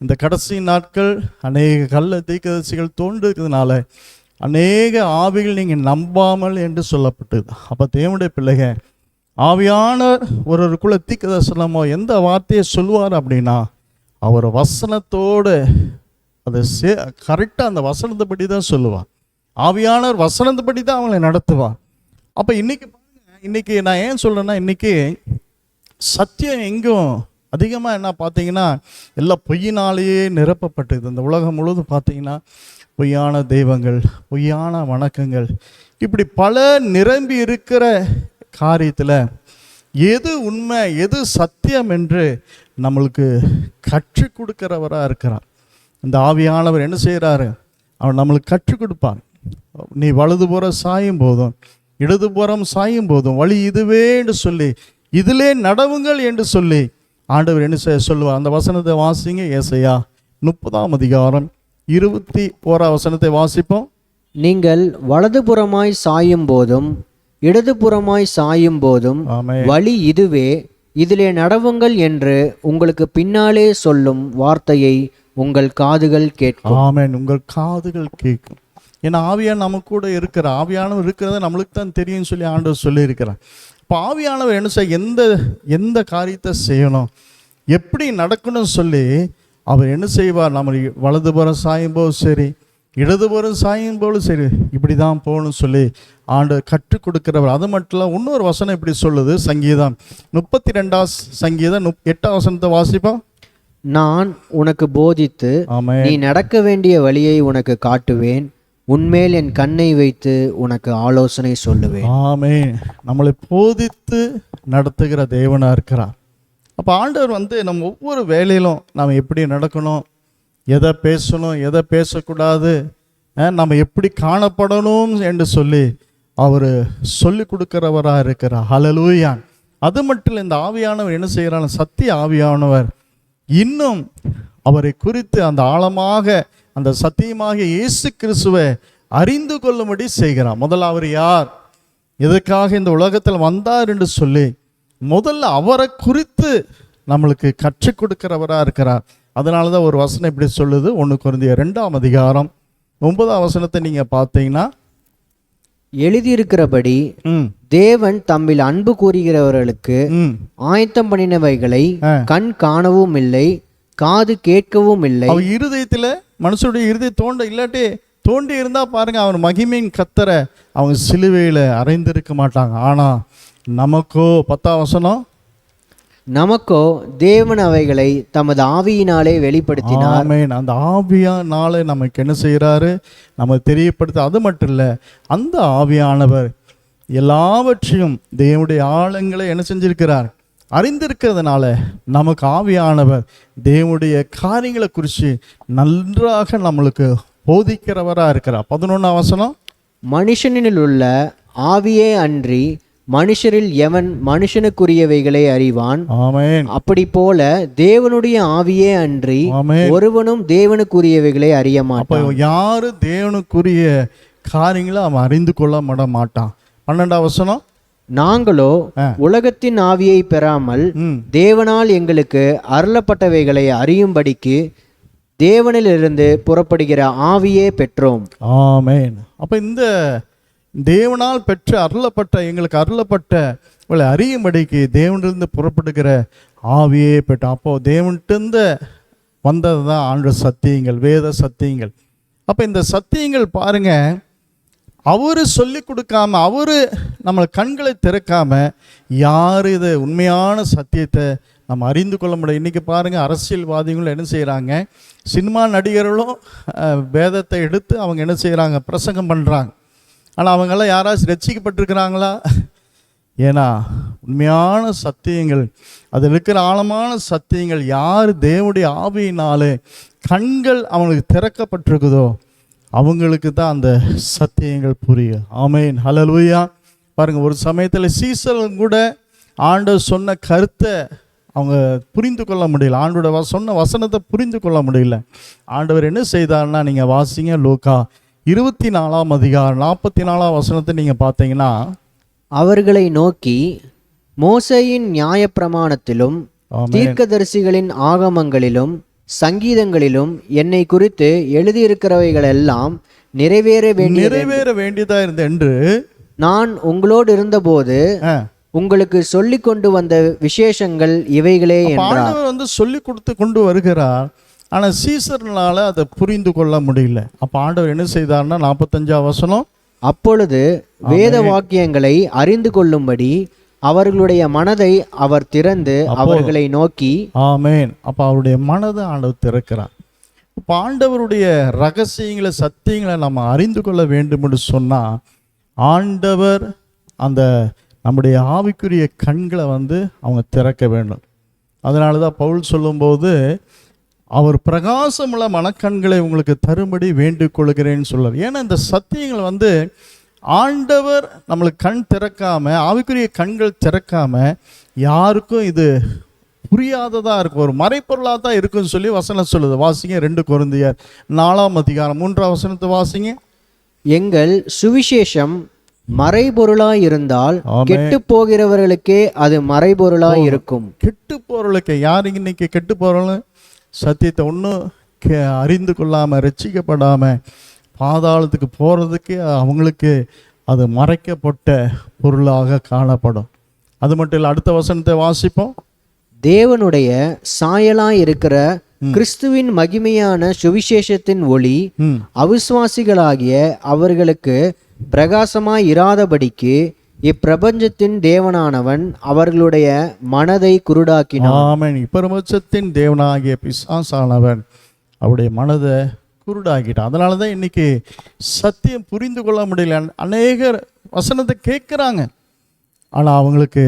Speaker 4: இந்த கடைசி நாட்கள் அநேக கள்ள தீர்க்கதரிசிகள் தோன்றிருக்கிறதுனால அநேக ஆவிகள் நீங்கள் நம்பாமல் என்று சொல்லப்பட்டது. அப்போ தேவனுடைய பிள்ளைகள் ஆவியானவர் ஒருவருக்குள்ள தீர்க்கதரிசனமோ எந்த வார்த்தையை சொல்லுவார் அப்படின்னா அவர் வசனத்தோடு அதை கரெக்டாக அந்த வசனத்தை படி தான் சொல்லுவார். ஆவியானவர் வசனத்தை படி தான் அவங்களை நடத்துவார். அப்போ இன்னைக்கு நான் ஏன் சொல்கிறேன்னா, இன்னைக்கு சத்தியம் எங்கும் அதிகமாக என்ன பார்த்தீங்கன்னா எல்லாம் பொய்யினாலேயே நிரப்பப்பட்டது. இந்த உலகம் முழுவதும் பார்த்தீங்கன்னா பொய்யான தெய்வங்கள், பொய்யான வணக்கங்கள், இப்படி பல நிரம்பி இருக்கிற காரியத்தில் எது உண்மை எது சத்தியம் என்று நம்மளுக்கு கற்றுக் கொடுக்கிறவராக இருக்கிறார். இந்த ஆவியானவர் என்ன செய்கிறாரு? அவர் நம்மளுக்கு கற்றுக் கொடுப்பார். நீ வலதுபுறம் சாயும் போதும் இடதுபுறம் சாயும் போதும் வழி இதுவே என்று சொல்லி இதிலே நடவுங்கள் என்று சொல்லி ஆண்டவர் என்ன சொல்லுவார். அந்த வசனத்தை வாசிங்க. ஏசாயா 30ஆம் அதிகாரம் 21ஆம் வசனத்தை வாசிப்போம்.
Speaker 3: நீங்கள் வலதுபுறமாய் சாயும் போதும் இடதுபுறமாய் சாயும் போதும் வழி இதுவே, இதிலே நடவுங்கள் என்று உங்களுக்கு பின்னாலே சொல்லும் வார்த்தையை உங்கள் காதுகள் கேட்கும்.
Speaker 4: ஆமென். உங்கள் காதுகள் கேட்கும். ஏன்னா ஆவியானவர் நம்ம கூட இருக்கிற, ஆவியானவர் இருக்கிறத நம்மளுக்கு தான் தெரியும்னு சொல்லி ஆண்டவர் சொல்லியிருக்கிறார். இப்போ ஆவியானவர் என்ன செய்ய எந்த காரியத்தை செய்யணும், எப்படி நடக்கணும்னு சொல்லி அவர் என்ன செய்வார். நம்ம வலதுபுறம் சாயும் போது சரி, இடதுபுறம் சாயும் போது சரி, இப்படி தான் போகணும்னு சொல்லி ஆண்டவர் கற்றுக் கொடுக்கிறவர். அது மட்டும் இல்லை, இன்னொரு வசனம் இப்படி சொல்லுது. சங்கீதம் 32ஆம் சங்கீதம் 8ஆம் வசனத்தை வாசிப்போம்.
Speaker 3: நான் உனக்கு போதித்து நீ நடக்க வேண்டிய வழியை உனக்கு காட்டுவேன், உன்மேல் என் கண்ணை வைத்து உனக்கு ஆலோசனை சொல்லுவேன்.
Speaker 4: ஆமென். நம்மளை போதித்து நடத்துகிற தேவனா இருக்கிறார். அப்போ ஆண்டவர் நம்ம ஒவ்வொரு வேலையிலும் நாம் எப்படி நடக்கணும், எதை பேசணும், எதை பேசக்கூடாது, நம்ம எப்படி காணப்படணும் என்று சொல்லி அவர் சொல்லி கொடுக்கிறவராக இருக்கிறார். ஹல்லேலூயா. அது மட்டும் இல்லை, இந்த ஆவியானவர் என்ன செய்கிறார், சத்திய ஆவியானவர் இன்னும் அவரை குறித்து அந்த ஆழமாக அந்த சத்தியமாக இயேசு கிறிஸ்துவை அறிந்து கொள்ளும்படி செய்கிறார். முதல்ல அவர் யார், எதற்காக இந்த உலகத்தில் வந்தார் என்று சொல்லி முதல்ல அவரை குறித்து நம்மளுக்கு கற்றுக் கொடுக்கிறவராக இருக்கிறார். அதனால தான் ஒரு வசனம் இப்படி சொல்லுது. 1 கொரிந்தியர் 2ஆம் அதிகாரம் 9ஆம் வசனத்தை நீங்கள் பார்த்தீங்கன்னா,
Speaker 3: எழுதியிருக்கிறபடி தேவன் தம்மில் அன்பு கூறுகிறவர்களுக்கு ஆயத்தம் பண்ணினவைகளை கண் காணவும் இல்லை, காது கேட்கவும் இல்லை.
Speaker 4: அவர் இருதயத்தில், மனுஷனுடைய இருதயம் இல்லாட்டி தோண்டி இருந்தா பாருங்க, அவர் மகிமையின் கத்தரை அவங்க சிலுவையில் அறைந்திருக்க மாட்டாங்க. ஆனா நமக்கோ 10ஆம் வசனம்,
Speaker 3: நமக்கோ தேவன் அவைகளை தமது ஆவியினாலே வெளிப்படுத்தினார்.
Speaker 4: ஆமென். அந்த ஆவியானாலே நமக்கு என்ன செய்கிறாரு, நம்ம தெரியப்படுத்த. அது மட்டும் இல்லை, அந்த ஆவியானவர் எல்லாவற்றையும் தேவனுடைய ஆழங்களை என்ன செஞ்சிருக்கிறார், அறிந்திருக்கிறதுனால நமக்கு ஆவியானவர் தேவனுடைய காரியங்களை குறித்து நன்றாக நம்மளுக்கு போதிக்கிறவராக இருக்கிறார். 11ஆம் வசனம்,
Speaker 3: மனுஷனில் உள்ள ஆவியே அன்றி மனுஷரில் எவன் மனுஷனுக்குரியவைகளை அறிவான்.
Speaker 4: ஆமென்.
Speaker 3: அப்படி போல தேவனுடைய ஆவியே அன்றி ஒருவனும் தேவனுக்குரியவைகளை அறிய மாட்டான்.
Speaker 4: யாரு தேவனுக்குரிய காரியங்களை அவன் அறிந்து கொள்ள மாட்டான். 12ஆம் வசனம்,
Speaker 3: நாங்களோ உலகத்தின் ஆவியை பெறாமல் தேவனால் எங்களுக்கு அருளப்பட்டவைகளை அறியும்படிக்கு தேவனிலிருந்து புறப்படுகிற ஆவியே பெற்றோம்.
Speaker 4: ஆமென். அப்ப இந்த தேவனால் எங்களுக்கு அருளப்பட்ட அறியும்படிக்கு தேவனிலிருந்து புறப்படுகிற ஆவியே பெற்றோம். அப்போ தேவன்கிட்ட வந்தது தான் ஆண்டு சத்தியங்கள், வேத சத்தியங்கள். அப்ப இந்த சத்தியங்கள் பாருங்க, அவரு சொல்லி கொடுக்காம, அவரு நம்ம கண்களை திறக்காம யாரு இது உண்மையான சத்தியத்தை நம்ம அறிந்து கொள்ள முடியும். இன்றைக்கி பாருங்கள், அரசியல்வாதிகளும் என்ன செய்கிறாங்க, சினிமா நடிகர்களும் வேதத்தை எடுத்து அவங்க என்ன செய்கிறாங்க, பிரசங்கம் பண்ணுறாங்க. ஆனால் அவங்கெல்லாம் யாராச்சும் ரட்சிக்கப்பட்டிருக்கிறாங்களா? ஏன்னா உண்மையான சத்தியங்கள், அதில் இருக்கிற ஆழமான சத்தியங்கள் யார் தேவனுடைய ஆவியினாலே கண்கள் அவங்களுக்கு திறக்கப்பட்டிருக்குதோ அவங்களுக்கு தான் அந்த சத்தியங்கள் புரியும். ஆமென். ஹல்லேலூயா. பாருங்க, ஒரு சமயத்தில் சீசரும் கூட ஆண்டவர் சொன்ன கருத்தை அவங்க புரிந்து கொள்ள முடியல. ஆண்டோட சொன்ன வசனத்தை புரிந்து கொள்ள முடியல. ஆண்டவர் என்ன செய்தார்னா, நீங்கள் வாசிங்க லூக்கா 24ஆம் அதிகாரம் 44ஆம் வசனத்தை நீங்கள் பார்த்தீங்கன்னா,
Speaker 3: அவர்களை நோக்கி, மோசேயின் நியாயப்பிரமாணத்திலும் தீர்க்கதரிசிகளின் ஆகமங்களிலும் சங்கீதங்களிலும் என்னை குறித்து எழுதியிருக்கிறவைகளெல்லாம் நிறைவேற
Speaker 4: வேண்டியதா இருந்த என்று
Speaker 3: நான் உங்களோடு இருந்தபோது உங்களுக்கு சொல்லி கொண்டு வந்த விசேஷங்கள் இவைகளே என்றார்.
Speaker 4: ஆண்டவர் சொல்லி கொடுத்து கொண்டு வருகிறார். ஆனால் சீசர்னால அதை புரிந்து கொள்ள முடியல. அப்போ ஆண்டவர் என்ன செய்தார்னா, 45ஆம் வசனம்,
Speaker 3: அப்பொழுது வேத வாக்கியங்களை அறிந்து கொள்ளும்படி அவர்களுடைய மனதை அவர் திறந்து அவர்களை நோக்கி.
Speaker 4: ஆமேன். அப்போ அவருடைய மனதை ஆண்டவர் திறக்கிறார். இப்போ ஆண்டவருடைய ரகசியங்களை சத்தியங்களை நம்ம அறிந்து கொள்ள வேண்டும் என்று சொன்னால், ஆண்டவர் அந்த நம்முடைய ஆவிக்குரிய கண்களை அவங்க திறக்க வேண்டும். அதனால தான் பவுல் சொல்லும்போது, அவர் பிரகாசமுள்ள மனக்கண்களை உங்களுக்கு தரும்படி வேண்டிக் கொள்கிறேன்னு சொல்றார். ஏன்னா இந்த சத்தியங்கள் ஆண்டவர் நம்மளுக்கு கண் திறக்காம, ஆவிக்குரிய கண்கள் திறக்காம யாருக்கும் இது புரியாததாக இருக்கும், ஒரு மறைப்பொருளாக தான் இருக்குன்னு சொல்லி வசனம் சொல்லுது. வாசிங்க 2 கொரிந்தியர் 4ஆம் அதிகாரம் 3ஆம் வசனத்தை வாசிங்க.
Speaker 3: எங்கள் சுவிசேஷம் மறைபொருளாய் இருந்தால் கெட்டு போகிறவர்களுக்கே அது மறைபொருளாய் இருக்கும்.
Speaker 4: கெட்டு போறவர்களுக்கு, யார் இன்னைக்கு கெட்டு போறவங்க? சத்தியத்தை ஒன்றும் அறிந்து கொள்ளாம, ரட்சிக்கப்படாம பாதாளத்துக்கு போறதுக்கு அவங்களுக்கு அது மறைக்கப்பட்ட பொருளாக காணப்படும். அது மட்டும் இல்லை, அடுத்த வசனத்தை வாசிப்போம்.
Speaker 3: தேவனுடைய சாயலாய் இருக்கிற கிறிஸ்துவின் மகிமையான சுவிசேஷத்தின் ஒளி அவிசுவாசிகளாகிய அவர்களுக்கு பிரகாசமாய் இராதபடிக்கு இப்பிரபஞ்சத்தின் தேவனானவன் அவர்களுடைய மனதை குருடாக்கினான்.
Speaker 4: ஆமென். இப்பிரபஞ்சத்தின் தேவனாகிய பிசாசானவன் அவருடைய மனதை குருடாக்கிட்டான். அதனால தான் இன்னைக்கு சத்தியம் புரிந்து கொள்ள முடியல. அநேகர் வசனத்தை கேட்குறாங்க, ஆனால் அவங்களுக்கு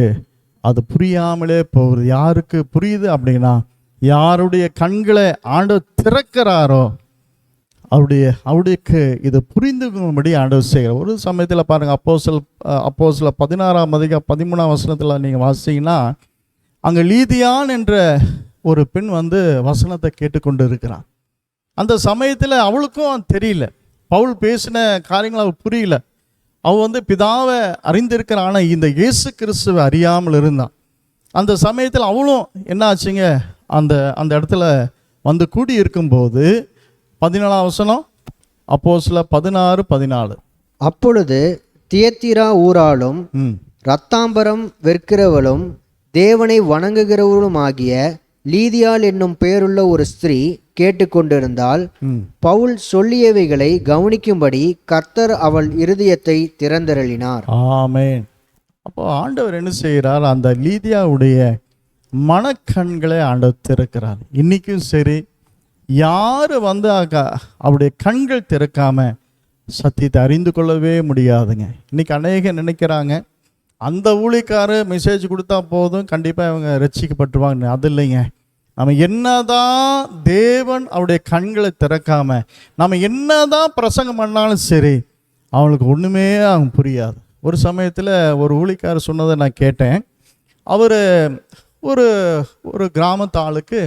Speaker 4: அது புரியாமலே போகுது. யாருக்கு புரியுது அப்படின்னா, யாருடைய கண்களை ஆண்டவர் திறக்கிறாரோ அவருடையக்கு இதை புரிந்துக்கும்படி ஆண்டவர் செய்கிறார். ஒரு சமயத்தில் பாருங்கள், அப்போஸ்தல 16ஆம் அதிகாரம் 13ஆம் வசனத்தில் நீங்கள் வாசிங்கன்னா, அங்கே லீதியான் என்ற ஒரு பெண் வசனத்தை கேட்டுக்கொண்டு இருக்கிறான். அந்த சமயத்தில் அவளுக்கும் தெரியல, பவுல் பேசின காரியங்கள் அவள் புரியல. அவள் பிதாவை அறிந்திருக்கிறான், ஆனால் இந்த இயேசு கிறிஸ்துவை அறியாமல் இருந்தான். அந்த சமயத்தில் அவளும் என்ன ஆச்சுங்க, அந்த இடத்துல கூடி இருக்கும்போது 14ஆம் வசனம், அப்போஸ்தலர் 16:14.
Speaker 3: அப்பொழுது தியத்திரா ஊராளும் இரத்தாம்பரம் விற்கிறவளும் தேவனை வணங்குகிறவளுமாகிய லீதியாள் என்னும் பெயருள்ள ஒரு ஸ்திரீ கேட்டுக்கொண்டிருந்தால், பவுல் சொல்லியவைகளை கவனிக்கும்படி கர்த்தர் அவள் இருதயத்தை திறந்தருளினார்.
Speaker 4: ஆமென். அப்போ ஆண்டவர் என்ன செய்கிறார், அந்த லீதியாவுடைய மனக்கண்களை ஆண்டவர் திறக்கிறார். இன்னைக்கும் சரி, யாரு அவருடைய கண்கள் திறக்காம சத்தியத்தை அறிந்து கொள்ளவே முடியாதுங்க. இன்னைக்கு அநேகம் நினைக்கிறாங்க, அந்த ஊழியக்காரர் மெசேஜ் கொடுத்தா போதும், கண்டிப்பாக இவங்க ரட்சிக்கப்பட்டுருவாங்க. அது இல்லைங்க. நம்ம என்னதான் தேவன் அவருடைய கண்களை திறக்காம நம்ம என்னதான் பிரசங்கம் பண்ணாலும் சரி, அவங்களுக்கு ஒன்றுமே அவங்க புரியாது. ஒரு சமயத்தில் ஒரு ஊழியக்காரர் சொன்னதை நான் கேட்டேன். அவர் ஒரு கிராமத்து ஆளுக்கு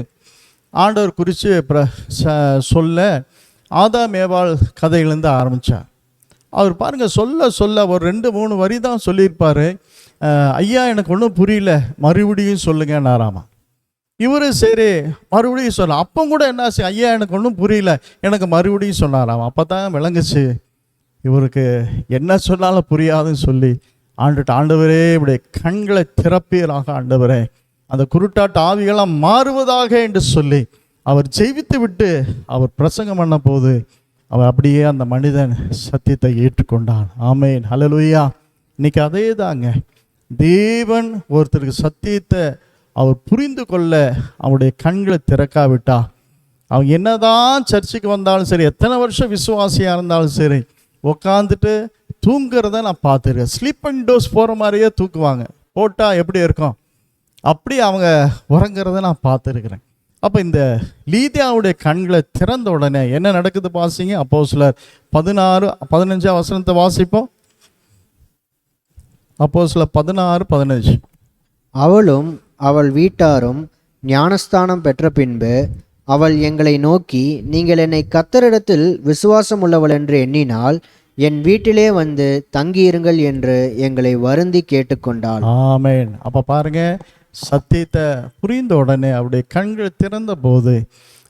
Speaker 4: ஆண்டவர் குறித்து சொல்ல ஆதாம் ஏவாள் கதையிலேருந்து ஆரம்பித்தார். அவர் பாருங்கள், சொல்ல ஒரு 2-3 வரி தான் சொல்லியிருப்பார். ஐயா எனக்கு ஒன்றும் புரியல, மறுபடியும் சொல்லுங்கன்னாராமா. இவர் சரி மறுபடியும் சொல்ல, அப்போ கூட என்னாச்சு, ஐயா எனக்கு ஒன்றும் புரியல, எனக்கு மறுபடியும் சொன்னாராம். அப்போ தான் விளங்குச்சு இவருக்கு என்ன சொன்னாலும் புரியாதுன்னு சொல்லி ஆண்டவரே இப்படி கண்களை திறப்பீராக, ஆண்டவரே அந்த குருட்டாட்ட ஆவிகளாம் மாறுவதாக என்று சொல்லி அவர் ஜெயித்து விட்டு அவர் பிரசங்கம் பண்ண போது அவர் அப்படியே அந்த மனிதன் சத்தியத்தை ஏற்றுக்கொண்டான். ஆமென், ஹல்லேலூயா. இன்னைக்கு அதே தாங்க, தேவன் ஒருத்தருக்கு சத்தியத்தை அவர் புரிந்து கொள்ள அவருடைய கண்களை திறக்காவிட்டா, அவங்க என்னதான் சர்ச்சுக்கு வந்தாலும் சரி, எத்தனை வருஷம் விசுவாசியாக இருந்தாலும் சரி, உக்காந்துட்டு தூங்குறத நான் பார்த்துருக்கேன். ஸ்லீப்பிங் டோஸ் போகிற மாதிரியே தூக்குவாங்க, போட்டால் எப்படி இருக்கும் அப்படி அவங்க உறங்குறத நான் பார்த்துருக்கிறேன். அப்போ இந்த லீதியாவுடைய கண்களை திறந்த உடனே என்ன நடக்குது பாசிங்க. அப்போஸ்தலர் 16:15 வசனத்தை வாசிப்போம். அப்போஸ்தலர் 16:15.
Speaker 3: அவளும் அவள் வீட்டாரும் ஞானஸ்தானம் பெற்ற பின்பு அவள் எங்களை நோக்கி, நீங்கள் என்னை கர்த்தரிடத்தில் விசுவாசம் உள்ளவள் என்று எண்ணினால் என் வீட்டிலே வந்து தங்கியிருங்கள் என்று எங்களை வருந்தி கேட்டுக்கொண்டாள்.
Speaker 4: ஆமென். அப்ப பாருங்க, சத்தியத்தை புரிந்த உடனே அவருடைய கண்கள் திறந்த போது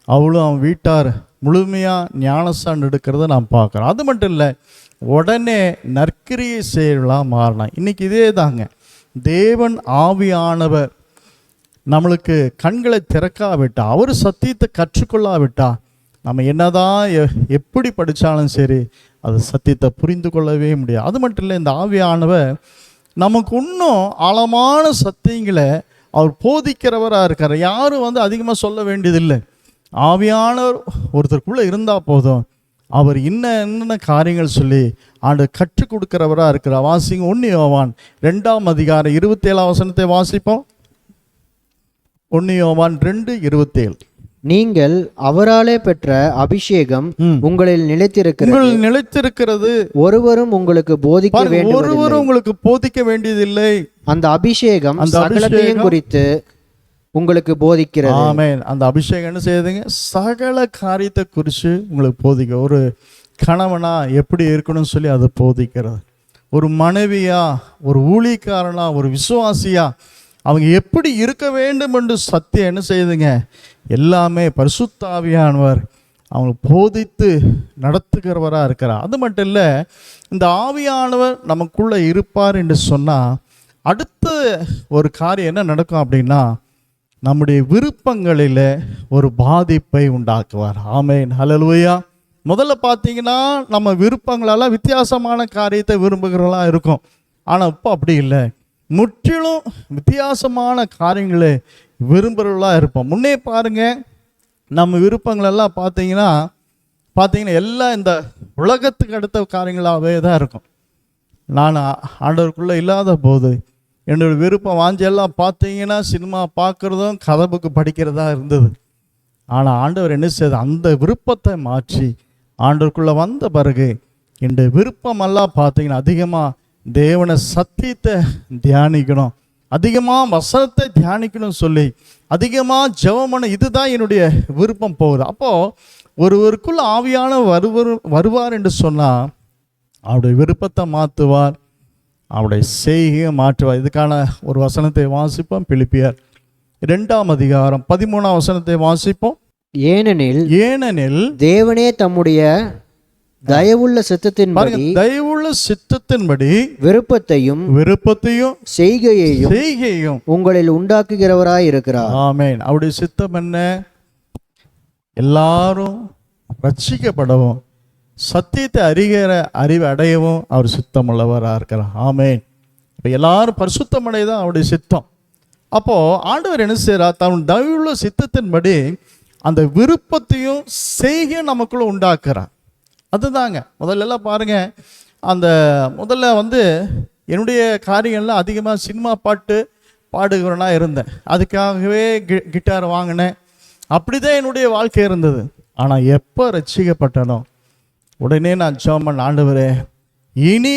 Speaker 4: அவளும் அவன் வீட்டார் முழுமையா ஞானஸ்தானம் எடுக்கிறத நாம் பார்க்குறோம். அது மட்டும் இல்லை, உடனே நற்கிரியை செய்யலாம் மாறலாம். இன்னைக்கு இதே தாங்க, தேவன் ஆவியானவர் நம்மளுக்கு கண்களை திறக்காவிட்டா, அவர் சத்தியத்தை கற்றுக்கொள்ளாவிட்டா, நம்ம என்னதான் எப்படி படித்தாலும் சரி அது சத்தியத்தை புரிந்து கொள்ளவே முடியாது. அது மட்டும் இல்லை, இந்த ஆவியானவர் நமக்கு இன்னும் ஆழமான சத்தியங்களை அவர் போதிக்கிறவராக இருக்கார். யாரும் அதிகமாக சொல்ல வேண்டியதில்லை. ஆவியானவர் ஒருத்தருக்குள்ளே இருந்தால் போதும், அவர் என்னென்ன காரியங்கள் சொல்லி கற்றுக் கொடுக்கிறவராக இருக்கிறார். வாசிங்க 1 யோவான் 2ஆம் அதிகாரம் 27ஆம் வசனத்தை வாசிப்போம். 1 யோவான் 2:27.
Speaker 3: நீங்கள் அவராலே பெற்ற அபிஷேகம் உங்களில்
Speaker 4: நிலைத்திருக்கிறது.
Speaker 3: ஒருவரும் உங்களுக்கு போதிக்க
Speaker 4: ஒருவரும் உங்களுக்கு போதிக்க வேண்டியதில்லை.
Speaker 3: அந்த அபிஷேகம் சகலத்தையும் குறித்து உங்களுக்கு போதிக்கிறது.
Speaker 4: ஆமென். அந்த அபிஷேகம் என்ன செய்யுதுங்க? சகல காரியத்தை குறித்து உங்களுக்கு போதிக்க. ஒரு கணவனா எப்படி இருக்கணும்னு சொல்லி அதை போதிக்கிறது. ஒரு மனைவியா, ஒரு ஊழியக்காரனா, ஒரு விசுவாசியா அவங்க எப்படி இருக்க வேண்டும் என்று சத்தியம் என்ன செய்யுதுங்க? எல்லாமே பரிசுத்த ஆவியானவர் அவங்களுக்கு போதித்து நடத்துகிறவராக இருக்கிறார். அது மட்டும் இல்லை, இந்த ஆவியானவர் நமக்குள்ளே இருப்பார் என்று சொன்னால் அடுத்த ஒரு காரியம் என்ன நடக்கும் அப்படின்னா, நம்முடைய விருப்பங்களில் ஒரு பாதிப்பை உண்டாக்குவார். ஆமென், ஹல்லேலூயா. முதல்ல பார்த்தீங்கன்னா நம்ம விருப்பங்களெல்லாம் வித்தியாசமான காரியத்தை விரும்புகிறவங்களா இருக்கும். ஆனால் இப்போ அப்படி இல்லை, முற்றிலும் வித்தியாசமான காரியங்களை விரும்புகிறவர்களாக இருப்போம். முன்னே பாருங்க, நம்ம விருப்பங்களெல்லாம் பார்த்தீங்கன்னா எல்லாம் இந்த உலகத்துக்கு அடுத்த காரியங்களாகவே தான் இருக்கும். நான் ஆண்டவருக்குள்ளே இல்லாத போது என்னோட விருப்பம் வாஞ்செல்லாம் பார்த்தீங்கன்னா சினிமா பார்க்குறதும் கதை புக்கு படிக்கிறதா இருந்தது. ஆனால் ஆண்டவர் என்ன செய்யுது? அந்த விருப்பத்தை மாற்றி ஆண்டவருக்குள்ளே வந்த பிறகு என்னுடைய விருப்பமெல்லாம் பார்த்தீங்கன்னா அதிகமாக தேவனை சத்தியத்தை தியானிக்கணும், அதிகமாக வசனத்தை தியானிக்கணும்னு சொல்லி அதிகமாக ஜெபம் பண்ண, இதுதான் என்னுடைய விருப்பம் போகுது. அப்போது ஒருவருக்குள்ள ஆவியான வருவார் என்று சொன்னால் அவருடைய விருப்பத்தை மாற்றுவார், அவருடைய செய்கையை மாற்றுவார். இதுக்கான ஒரு வசனத்தை வாசிப்போம். பிலிப்பியர் 2ஆம் அதிகாரம் 13ஆம் வசனத்தை வாசிப்போம். ஏனெனில்
Speaker 3: தேவனே தம்முடைய தயவுள்ள சித்தத்தின்படி விருப்பத்தையும் செய்கையையும் உங்களில் உண்டாக்குகிறவராய் இருக்கிறார்.
Speaker 4: ஆமென். அவருடைய சித்தம் என்ன? எல்லாரும் ரட்சிக்கப்படவும் சத்தியத்தை அறிவை அடையவும் அவர் சித்தமுள்ளவராக இருக்கிறார். ஆமென். இப்போ எல்லாரும் பரிசுத்தம் அடையதான் அவருடைய சித்தம். அப்போது ஆண்டவர் என்ன செய்கிறார்? தன் தயவுள்ள சித்தத்தின்படி அந்த விருப்பத்தையும் செய்கையும் நமக்குள்ள உண்டாக்குறார். அதுதாங்க முதல்லலாம் பாருங்க, அந்த முதல்ல என்னுடைய காரியங்கள்லாம் அதிகமாக சினிமா பாட்டு பாடுகிறவனாக இருந்தேன். அதுக்காகவே கிட்டார் வாங்கினேன். அப்படி தான் என்னுடைய வாழ்க்கை இருந்தது. ஆனால் எப்போ ரட்சிக்கப்பட்டனோ உடனே நான் ஜெபம், ஆண்டவரே இனி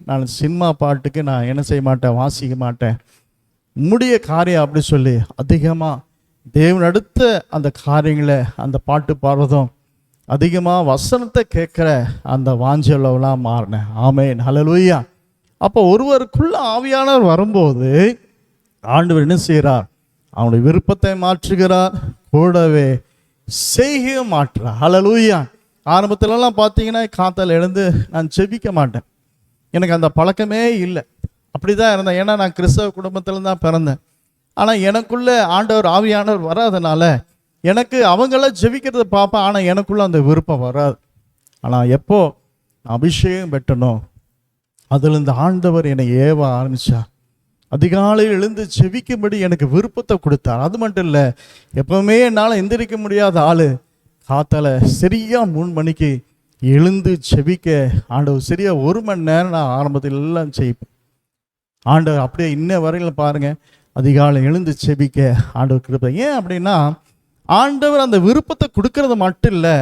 Speaker 4: நான் சினிமா பாட்டுக்கு நான் என்ன செய்ய மாட்டேன், வாசிக்க மாட்டேன், உம்முடைய காரியம் அப்படி சொல்லி அதிகமாக தேவன் அடுத்த அந்த காரியங்களை அந்த பாட்டு பாடுறதும் அதிகமாக வசனத்தை கேட்குற அந்த வாஞ்சலவெல்லாம் மாறினேன். ஆமென், ஹல்லேலூயா. அப்போ ஒருவருக்குள்ள ஆவியானவர் வரும்போது ஆண்டவர் என்ன செய்கிறார்? அவனுடைய விருப்பத்தை மாற்றுகிறார், கூடவே செய்கையை மாற்றுறார். ஹல்லேலூயா. ஆரம்பத்திலலாம் பார்த்தீங்கன்னா காத்தால் எழுந்து நான் ஜெபிக்க மாட்டேன். எனக்கு அந்த பழக்கமே இல்லை. அப்படி தான் இருந்தேன். ஏன்னா நான் கிறிஸ்தவ குடும்பத்தில் தான் பிறந்தேன். ஆனால் எனக்குள்ளே ஆண்டவர் ஆவியானவர் வராதனால எனக்கு அவங்களாம் ஜெபிக்கிறத பார்ப்பேன். ஆனால் எனக்குள்ளே அந்த விருப்பம் வராது. ஆனால் எப்போ அபிஷேகம் பெற்றனோ அதுலேருந்து ஆண்டவர் என்னை ஏவ ஆரம்பித்தார். அதிகாலையில் எழுந்து ஜெபிக்கும்படி எனக்கு விருப்பத்தை கொடுத்தார். அது மட்டும் இல்லை, எப்போவுமே என்னால் எந்திரிக்க முடியாத ஆள் காத்தால சரியாக 3 மணிக்கு எழுந்து ஜெபிக்க ஆண்டவர் சரியாக 1 மணி நேரம் நான் ஆரம்பத்தில் எல்லாம் செய்ப்பேன். ஆண்டவர் அப்படியே இன்ன வரையில் பாருங்கள், அதிகாலை எழுந்து ஜெபிக்க ஆண்டவர் கிருபை. ஏன் அப்படின்னா ஆண்டவர் அந்த விருப்பத்தை கொடுக்கறது மட்டும் இல்லை,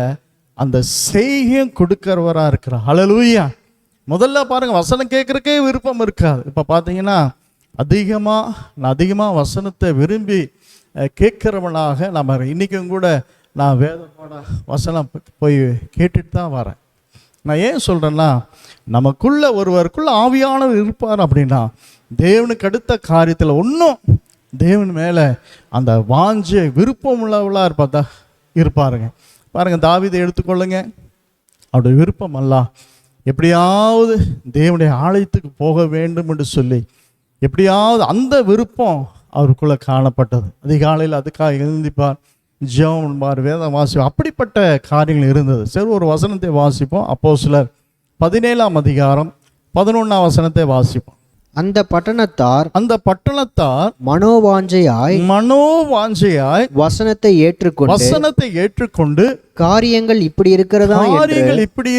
Speaker 4: அந்த செய்கையும் கொடுக்கிறவராக இருக்கிறார். ஹல்லேலூயா. முதல்ல பாருங்க, வசனம் கேட்கறக்கே விருப்பம் இருக்காது. இப்போ பார்த்தீங்கன்னா நான் அதிகமாக வசனத்தை விரும்பி கேட்குறவனாக நம்ம இன்றைக்கும் கூட நான் வேதமான வசனம் போய் கேட்டுட்டு தான் வரேன். நான் ஏன் சொல்கிறேன்னா, நமக்குள்ள ஒருவருக்குள்ள ஆவியானவர் இருப்பார் அப்படின்னா தேவனுக்கு அடுத்த காரியத்தில் ஒன்றும் தேவன் மேலே அந்த வாஞ்ச விருப்பம் உள்ளவளாக இருப்பாருங்க. பாருங்கள், தாவீதை எடுத்துக்கொள்ளுங்க. அவருடைய விருப்பம் அல்ல எப்படியாவது தேவனுடைய ஆலயத்துக்கு போக வேண்டும் என்று சொல்லி எப்படியாவது அந்த விருப்பம் அவருக்குள்ளே காணப்பட்டது. அதிகாலையில் அதுக்காக எழுந்திப்பார், ஜெபம் என்பார், வேதம் வாசிப்பார். அப்படிப்பட்ட காரியங்கள் இருந்தது. சரி, ஒரு வசனத்தை வாசிப்போம். அப்போஸ்தலர் 17ஆம் அதிகாரம் 11ஆம் வசனத்தை வாசிப்போம்.
Speaker 3: அந்த பட்டணத்தார் மனோவாஞ்சையாய் வசனத்தை ஏற்றுக்கொண்டு காரியங்கள் இப்படி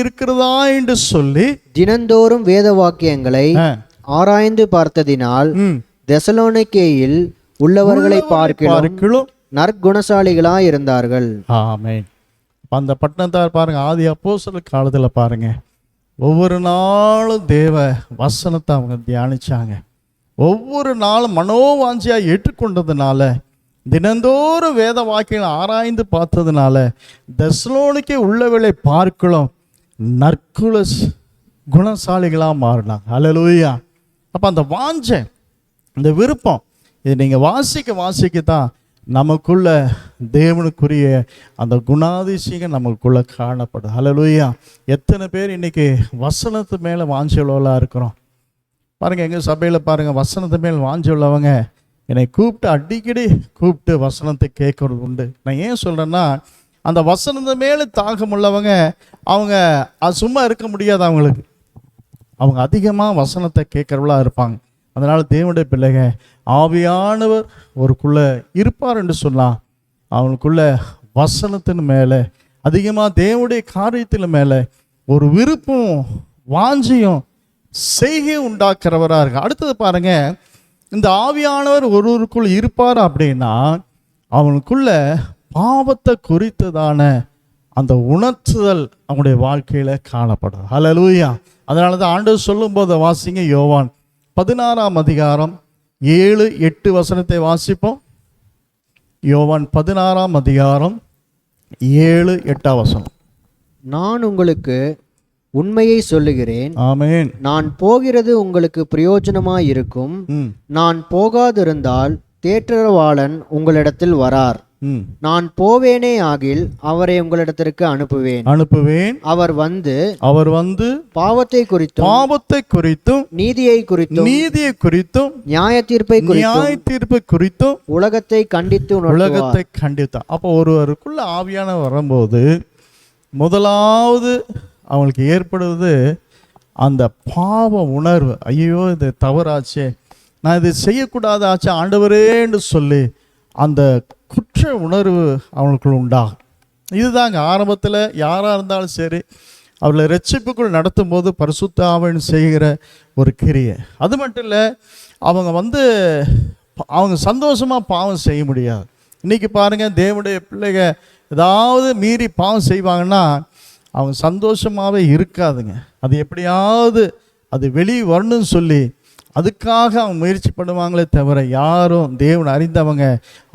Speaker 3: இருக்கிறதா
Speaker 4: என்று சொல்லி
Speaker 3: தினந்தோறும் வேத வாக்கியங்களை ஆராய்ந்து பார்த்ததினால் தெசலோனிக்கேயில் உள்ளவர்களை பார்க்கிலும் நற்குணசாலிகளாய் இருந்தார்கள்.
Speaker 4: ஆமென். அந்த பட்டணத்தார் பாருங்க, ஆதி அப்போஸ்தலர் காலத்துல பாருங்க, ஒவ்வொரு நாளும் தேவ வசனத்தை அவங்க தியானிச்சாங்க. ஒவ்வொரு நாளும் மனோவாஞ்சியாக ஏற்றுக்கொண்டதுனால, தினந்தோறும் வேத வாக்கியங்களை ஆராய்ந்து பார்த்ததுனால தெசலோனிக்கே உள்ளவர்களை பார்க்கலாம் நற்குல குணசாலிகளாக மாறினாங்க. அல்லேலூயா. அப்போ அந்த வாஞ்சை, இந்த விருப்பம், இது நீங்கள் வாசிக்கத்தான் நமக்குள்ள தேவனுக்குரிய அந்த குணாதிசயம் நமக்குள்ள காணப்படும். அல்லேலூயா. எத்தனை பேர் இன்னைக்கு வசனத்து மேலே வாஞ்சவர்களாக இருக்கிறோம் பாருங்கள். எங்கள் சபையில் பாருங்கள், வசனத்து மேல் வாஞ்சவங்க என்னை அடிக்கடி கூப்பிட்டு வசனத்தை கேட்கறது உண்டு. நான் ஏன் சொல்கிறேன்னா, அந்த வசனத்து மேலே தாகம் உள்ளவங்க அவங்க அது சும்மா இருக்க முடியாது. அவங்க அதிகமாக வசனத்தை கேட்குறவளாக இருப்பாங்க. அதனால் தேவனுடைய பிள்ளைங்க, ஆவியானவர் ஒருக்குள்ளே இருப்பார் என்று சொன்னால் அவனுக்குள்ள வசனத்தின் மேலே அதிகமாக தேவனுடைய காரியத்தின் மேலே ஒரு விருப்பம் வாஞ்சியும் செய்கை உண்டாக்குறவராக இருக்கு. அடுத்தது பாருங்க, இந்த ஆவியானவர் ஒருவருக்குள் இருப்பார் அப்படின்னா அவனுக்குள்ள பாவத்தை குறித்ததான அந்த உணர்த்துதல் அவனுடைய வாழ்க்கையில் காணப்படும். அல்லேலூயா. அதனால தான் ஆண்டவர் சொல்லும்போது வாசிங்க, யோவான் 16ஆம் அதிகாரம் 7-8 வசனத்தை வாசிப்போம். யோவான் 16ஆம் அதிகாரம் 7-8 வசனம்.
Speaker 3: நான் உங்களுக்கு உண்மையை சொல்லுகிறேன்,
Speaker 4: ஆமென்.
Speaker 3: நான் போகிறது உங்களுக்கு பிரயோஜனமாய் இருக்கும். நான் போகாதிருந்தால் தேற்றரவாளன் உங்களிடத்தில் வரார். நான் போவேனே ஆகில் அவரை உங்களிடத்திற்கு அனுப்புவேன். அவர் வந்து பாவத்தை குறித்தும் நீதியை குறித்தும் நியாய தீர்ப்பை குறித்தும் உலகத்தை கண்டித்து.
Speaker 4: அப்போ ஒருவருக்குள்ள ஆவியான வரும்போது முதலாவது அவங்களுக்கு ஏற்படுவது அந்த பாவ உணர்வு. ஐயோ, இது தவறாச்சே, நான் இது செய்யக்கூடாது ஆச்சு ஆண்டவரேன்னு சொல்லி அந்த குற்ற உணர்வு அவங்களுக்குள்ள உண்டாகும். இதுதாங்க ஆரம்பத்தில் யாராக இருந்தாலும் சரி, அவர்களை ரட்சிப்புக்குள் நடத்தும் போது பரிசுத்த ஆவியானவர் செய்கிற ஒரு கிரியை. அது மட்டும் இல்லை, அவங்க சந்தோஷமாக பாவம் செய்ய முடியாது. இன்றைக்கி பாருங்கள், தேவனுடைய பிள்ளைங்க ஏதாவது மீறி பாவம் செய்வாங்கன்னா அவங்க சந்தோஷமாகவே இருக்காதுங்க. அது எப்படியாவது அது வெளியே வரணும்னு சொல்லி அதுக்காக அவங்க முயற்சி பண்ணுவாங்களே தவிர, யாரும் தேவன் அறிந்தவங்க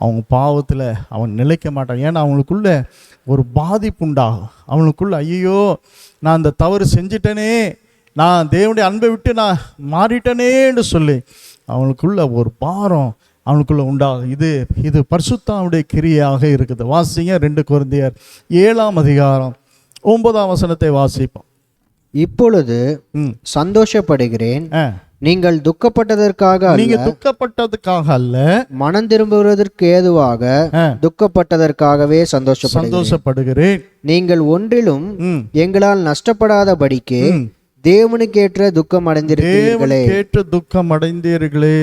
Speaker 4: அவங்க பாவத்தில் அவன் நிலைக்க மாட்டாங்க. ஏன்னா அவங்களுக்குள்ள ஒரு பாதிப்பு உண்டாகும். அவங்களுக்குள்ள ஐயோ, நான் அந்த தவறு செஞ்சிட்டனே, நான் தேவனுடைய அன்பை விட்டு நான் மாறிட்டனேன்னு சொல்லி அவங்களுக்குள்ள ஒரு பாரம் அவனுக்குள்ள உண்டாகும். இது பரிசுத்தாவுடைய கிரியாக இருக்குது. வாசிங்க 2 கொரிந்தியர் 7ஆம் அதிகாரம் 9ஆம் வசனத்தை வாசிப்போம்.
Speaker 3: இப்பொழுது சந்தோஷப்படுகிறேன், நீங்கள் துக்கப்பட்டதற்காக
Speaker 4: அல்ல,
Speaker 3: மனம் திரும்புவதற்கு ஏதுவாக துக்கப்பட்டதற்காகவே சந்தோஷப்படுகிறேன். நீங்கள் ஒன்றிலும் எங்களால் நஷ்டப்படாதபடிக்கு தேவனுக்கேற்ற துக்கம் அடைந்தீர்களே.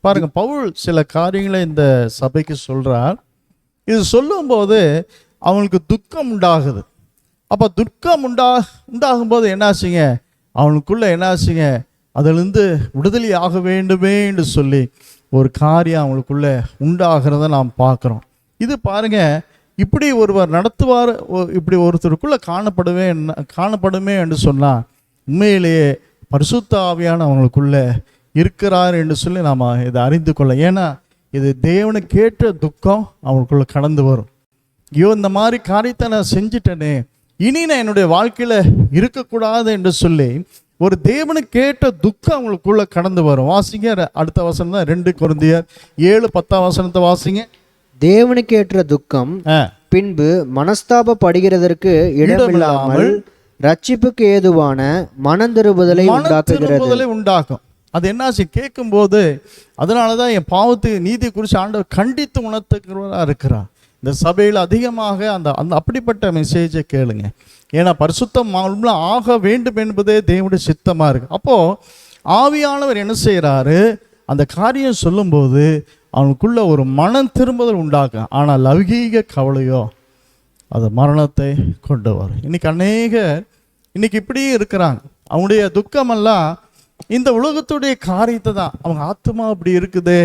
Speaker 4: பாருங்க, பவுல் சில காரியங்களை இந்த சபைக்கு சொல்றார். இது சொல்லும் போது அவனுக்கு துக்கம் உண்டாகுது. அப்ப துக்கம் உண்டாகும் போது என்னாச்சுங்க, அவனுக்குள்ள என்னாச்சுங்க, அதிலிருந்து விடுதலை ஆக வேண்டுமே என்று சொல்லி ஒரு காரியம் அவங்களுக்குள்ள உண்டாகிறத நாம் பார்க்குறோம். இது பாருங்க, இப்படி ஒருவர் நடத்துவார், இப்படி ஒருத்தருக்குள்ள காணப்படுமே என்று சொன்னால் உண்மையிலேயே பரிசுத்த ஆவியான அவங்களுக்குள்ள இருக்கிறார் என்று சொல்லி நாம் இதை அறிந்து கொள்ள. ஏன்னா இது தேவனுக்கு ஏற்ற துக்கம் அவங்களுக்குள்ள கடந்து வரும். ஐயோ, இந்த மாதிரி காரியத்தை நான் செஞ்சிட்டேனே, இனி நான் என்னுடைய வாழ்க்கையில் இருக்கக்கூடாது என்று சொல்லி ஒரு தேவனுக்கு கேட்ட துக்கம் அவங்களுக்குள்ள கடந்து வரும். வாசிங்க அடுத்த வசனம் தான் 2 கொரிந்தியர் 7:10 வாசிங்க.
Speaker 3: தேவனுக்கேற்ற துக்கம் பின்பு மனஸ்தாபப்படுகிறதற்கு இடமில்லாமல் ரட்சிப்புக்கு ஏதுவான மனந்திருபுதலை
Speaker 4: உண்டாக்கும். அது என்னாச்சு கேட்கும்போது, அதனாலதான் என் பாவத்துக்கு நீதி குறித்து ஆண்டவர் கண்டித்து உணர்த்துகிறவராக இருக்கிறார். இந்த சபையில் அதிகமாக அந்த அப்படிப்பட்ட மெசேஜை கேளுங்க. ஏன்னா பரிசுத்தம் ஆக வேண்டும் என்பதே தேவனுடைய சித்தமாக இருக்கு. அப்போது ஆவியானவர் என்ன செய்கிறாரு, அந்த காரியம் சொல்லும்போது அவனுக்குள்ள ஒரு மனம் திரும்புதல் உண்டாக்கும். ஆனால் லௌகீக கவலையோ அது மரணத்தை கொண்டு வரும். இன்னைக்கு அநேகர் இன்னைக்கு இப்படியே இருக்கிறாங்க. அவங்களுடைய துக்கமெல்லாம் இந்த உலகத்துடைய காரியத்தை தான். அவங்க ஆத்மா அப்படி இருக்குது,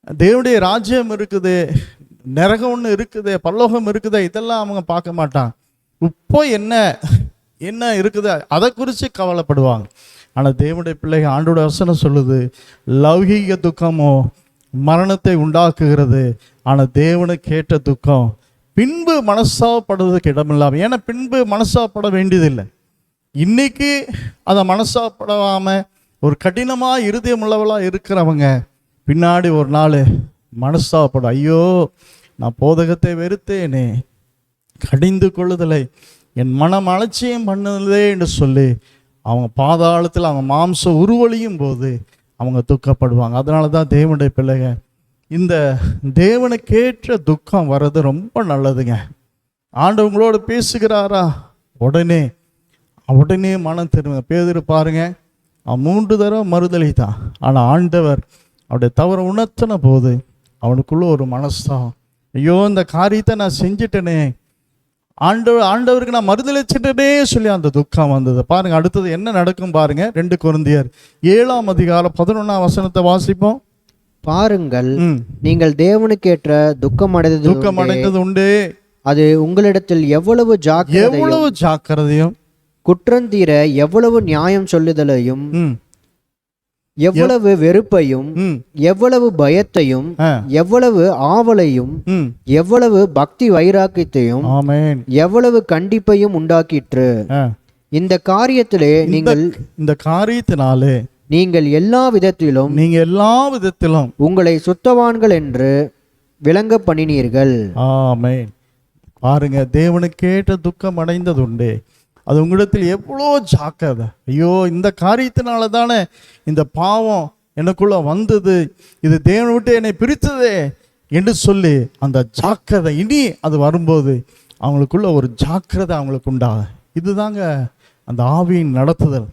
Speaker 4: தேவனுடைய ராஜ்யம் இருக்குது, நரகம் ஒன்று இருக்குது, பரலோகம் இருக்குது, இதெல்லாம் அவங்க பார்க்க மாட்டாங்க. இப்போ என்ன இருக்குது அதை குறித்து கவலைப்படுவாங்க. ஆனால் தேவனுடைய பிள்ளைகள் ஆண்டோட வசனம் சொல்லுது, லௌகீக துக்கமோ மரணத்தை உண்டாக்குகிறது, ஆனால் தேவனுக்கு கேட்ட துக்கம் பின்பு மனசாப்படுவதற்கு இடமில்லாமல். ஏன்னா பின்பு மனசாப்பட வேண்டியதில்லை. இன்னைக்கு அதை மனசாப்படாமல் ஒரு கடினமாக இருதயம் உள்ளவளாக இருக்கிறவங்க பின்னாடி ஒரு நாள் மனசாப்படும். ஐயோ, நான் போதகத்தை வெறுத்தேனே, கடிந்து கொள்ளுதலை என் மனம் அலட்சியம் பண்ணுதலே என்று சொல்லி அவங்க பாதாளத்தில் அவங்க மாம்சம் உருவழியும் போது அவங்க துக்கப்படுவாங்க. அதனால தான் தேவனுடைய பிள்ளைங்க இந்த தேவனுக்கேற்ற துக்கம் வர்றது ரொம்ப நல்லதுங்க. ஆண்டவங்களோடு பேசுகிறாரா, உடனே மனம் திரும்ப. பேதுரு பாருங்க, அவன் 3 தடவை மறுதலித்தான். ஆனால் ஆண்டவர் அவருடைய தவறை உணர்த்தின போது அவனுக்குள்ள ஒரு மனஸ்தான், ஐயோ இந்த காரியத்தை நான் செஞ்சிட்டேனே, ஆண்டவருக்கு நான் மறுதலிச்சிட்டேனே சொல்லி அந்த துக்கம் வந்தது. பாருங்க அடுத்தது என்ன நடக்கும் பாருங்க. 2 கொரிந்தியர் 7:11 வாசிப்போம்.
Speaker 3: பாருங்கள், நீங்கள் தேவனுக்கேற்ற துக்கம் அடைந்தது உண்டு. அது உங்களிடத்தில் எவ்வளவு ஜாக்கிரதையும் குற்றந்தீர எவ்வளவு நியாயம் சொல்லுதலையும் எவ்வளவு வெறுப்பையும் எவ்வளவு பயத்தையும் எவ்வளவு ஆவலையும் எவ்வளவு பக்தி வைராக்கியத்தையும் எவ்வளவு கண்டிப்பையும் உண்டாக்கிற்று. இந்த காரியத்திலே
Speaker 4: இந்த காரியத்தினாலே
Speaker 3: நீங்கள் எல்லா விதத்திலும் உங்களை சுத்தவான்கள் என்று விளங்க பண்ணினீர்கள்.
Speaker 4: ஆமென். பாருங்க, தேவனுக்கு கேட்ட துக்கம் அடைந்தது உண்டு. அது உங்களிடத்தில் எவ்வளோ ஜாக்கிரதை. ஐயோ, இந்த காரியத்தினால தானே இந்த பாவம் எனக்குள்ள வந்தது, இது தேவனை விட்டு என்னை பிரித்ததே என்று சொல்லி அந்த ஜாக்கிரதை இனி அது வரும்போது அவங்களுக்குள்ள ஒரு ஜாக்கிரதை அவங்களுக்கு உண்டாகும். இதுதாங்க அந்த ஆவியின் நடத்துதல்.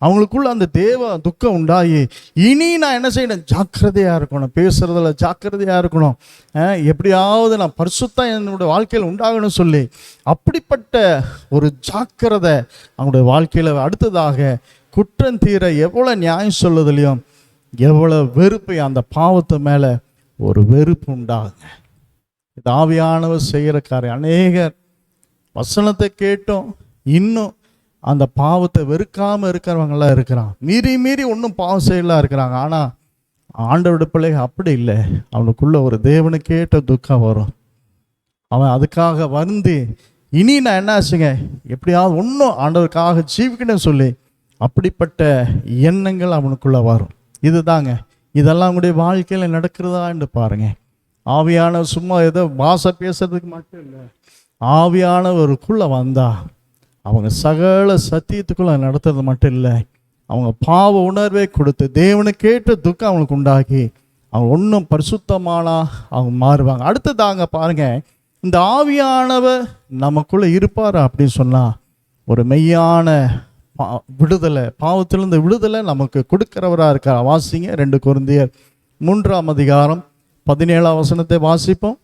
Speaker 4: அவங்களுக்குள்ள அந்த தேவ துக்கம் உண்டாகி இனி நான் என்ன செய்யணும், ஜாக்கிரதையாக இருக்கணும், பேசுறதுல ஜாக்கிரதையாக இருக்கணும், எப்படியாவது நான் பரிசுத்தம் என்னுடைய வாழ்க்கையில் உண்டாகணும்னு சொல்லி அப்படிப்பட்ட ஒரு ஜாக்கிரதை அவங்களுடைய வாழ்க்கையில். அடுத்ததாக குற்றம் தீர எவ்வளோ நியாயம் சொல்லுதலையும் எவ்வளோ வெறுப்பு, அந்த பாவத்து மேலே ஒரு வெறுப்பு உண்டாகுங்க. இது ஆவியானவர் செய்கிற காரியம். அநேகர் வசனத்தை கேட்டோம், இன்னும் அந்த பாவத்தை வெறுக்காமல் இருக்கிறவங்களாம் இருக்கிறான். மீறி ஒன்றும் பாவம் செய்யலாம் இருக்கிறாங்க. ஆனால் ஆண்டவருடைய பிள்ளைகள் அப்படி இல்லை. அவனுக்குள்ள ஒரு தேவனுக்கேற்ற துக்கம் வரும். அவன் அதுக்காக வந்து இனி நான் என்ன ஆச்சுங்க, எப்படியாவது ஒன்றும் ஆண்டவருக்காக ஜீவிக்கணும்னு சொல்லி அப்படிப்பட்ட எண்ணங்கள் அவனுக்குள்ள வரும். இதுதாங்க, இதெல்லாம் அவங்களுடைய வாழ்க்கையில் நடக்கிறதா என்று பாருங்க. ஆவியான சும்மா ஏதோ பாஷை பேசுறதுக்கு மட்டும் இல்லை, ஆவியானவருக்குள்ள வந்தா அவங்க சகல சத்தியத்துக்குள்ள நடத்துறது மட்டும் இல்லை, அவங்க பாவ உணர்வை கொடுத்து தேவனுக்கேற்ற துக்கம் அவங்களுக்கு உண்டாக்கி அவங்க ஒன்றும் பரிசுத்தமானா அவங்க மாறுவாங்க. அடுத்ததாங்க பாருங்க, இந்த ஆவியானவர் நமக்குள்ள இருப்பார் அப்படின்னு சொன்னா ஒரு மெய்யான விடுதலை, பாவத்திலிருந்து விடுதலை நமக்கு கொடுக்கிறவராக இருக்கார். வாசிங்க 2 கொரிந்தியர் 3:17 வாசிப்போம்.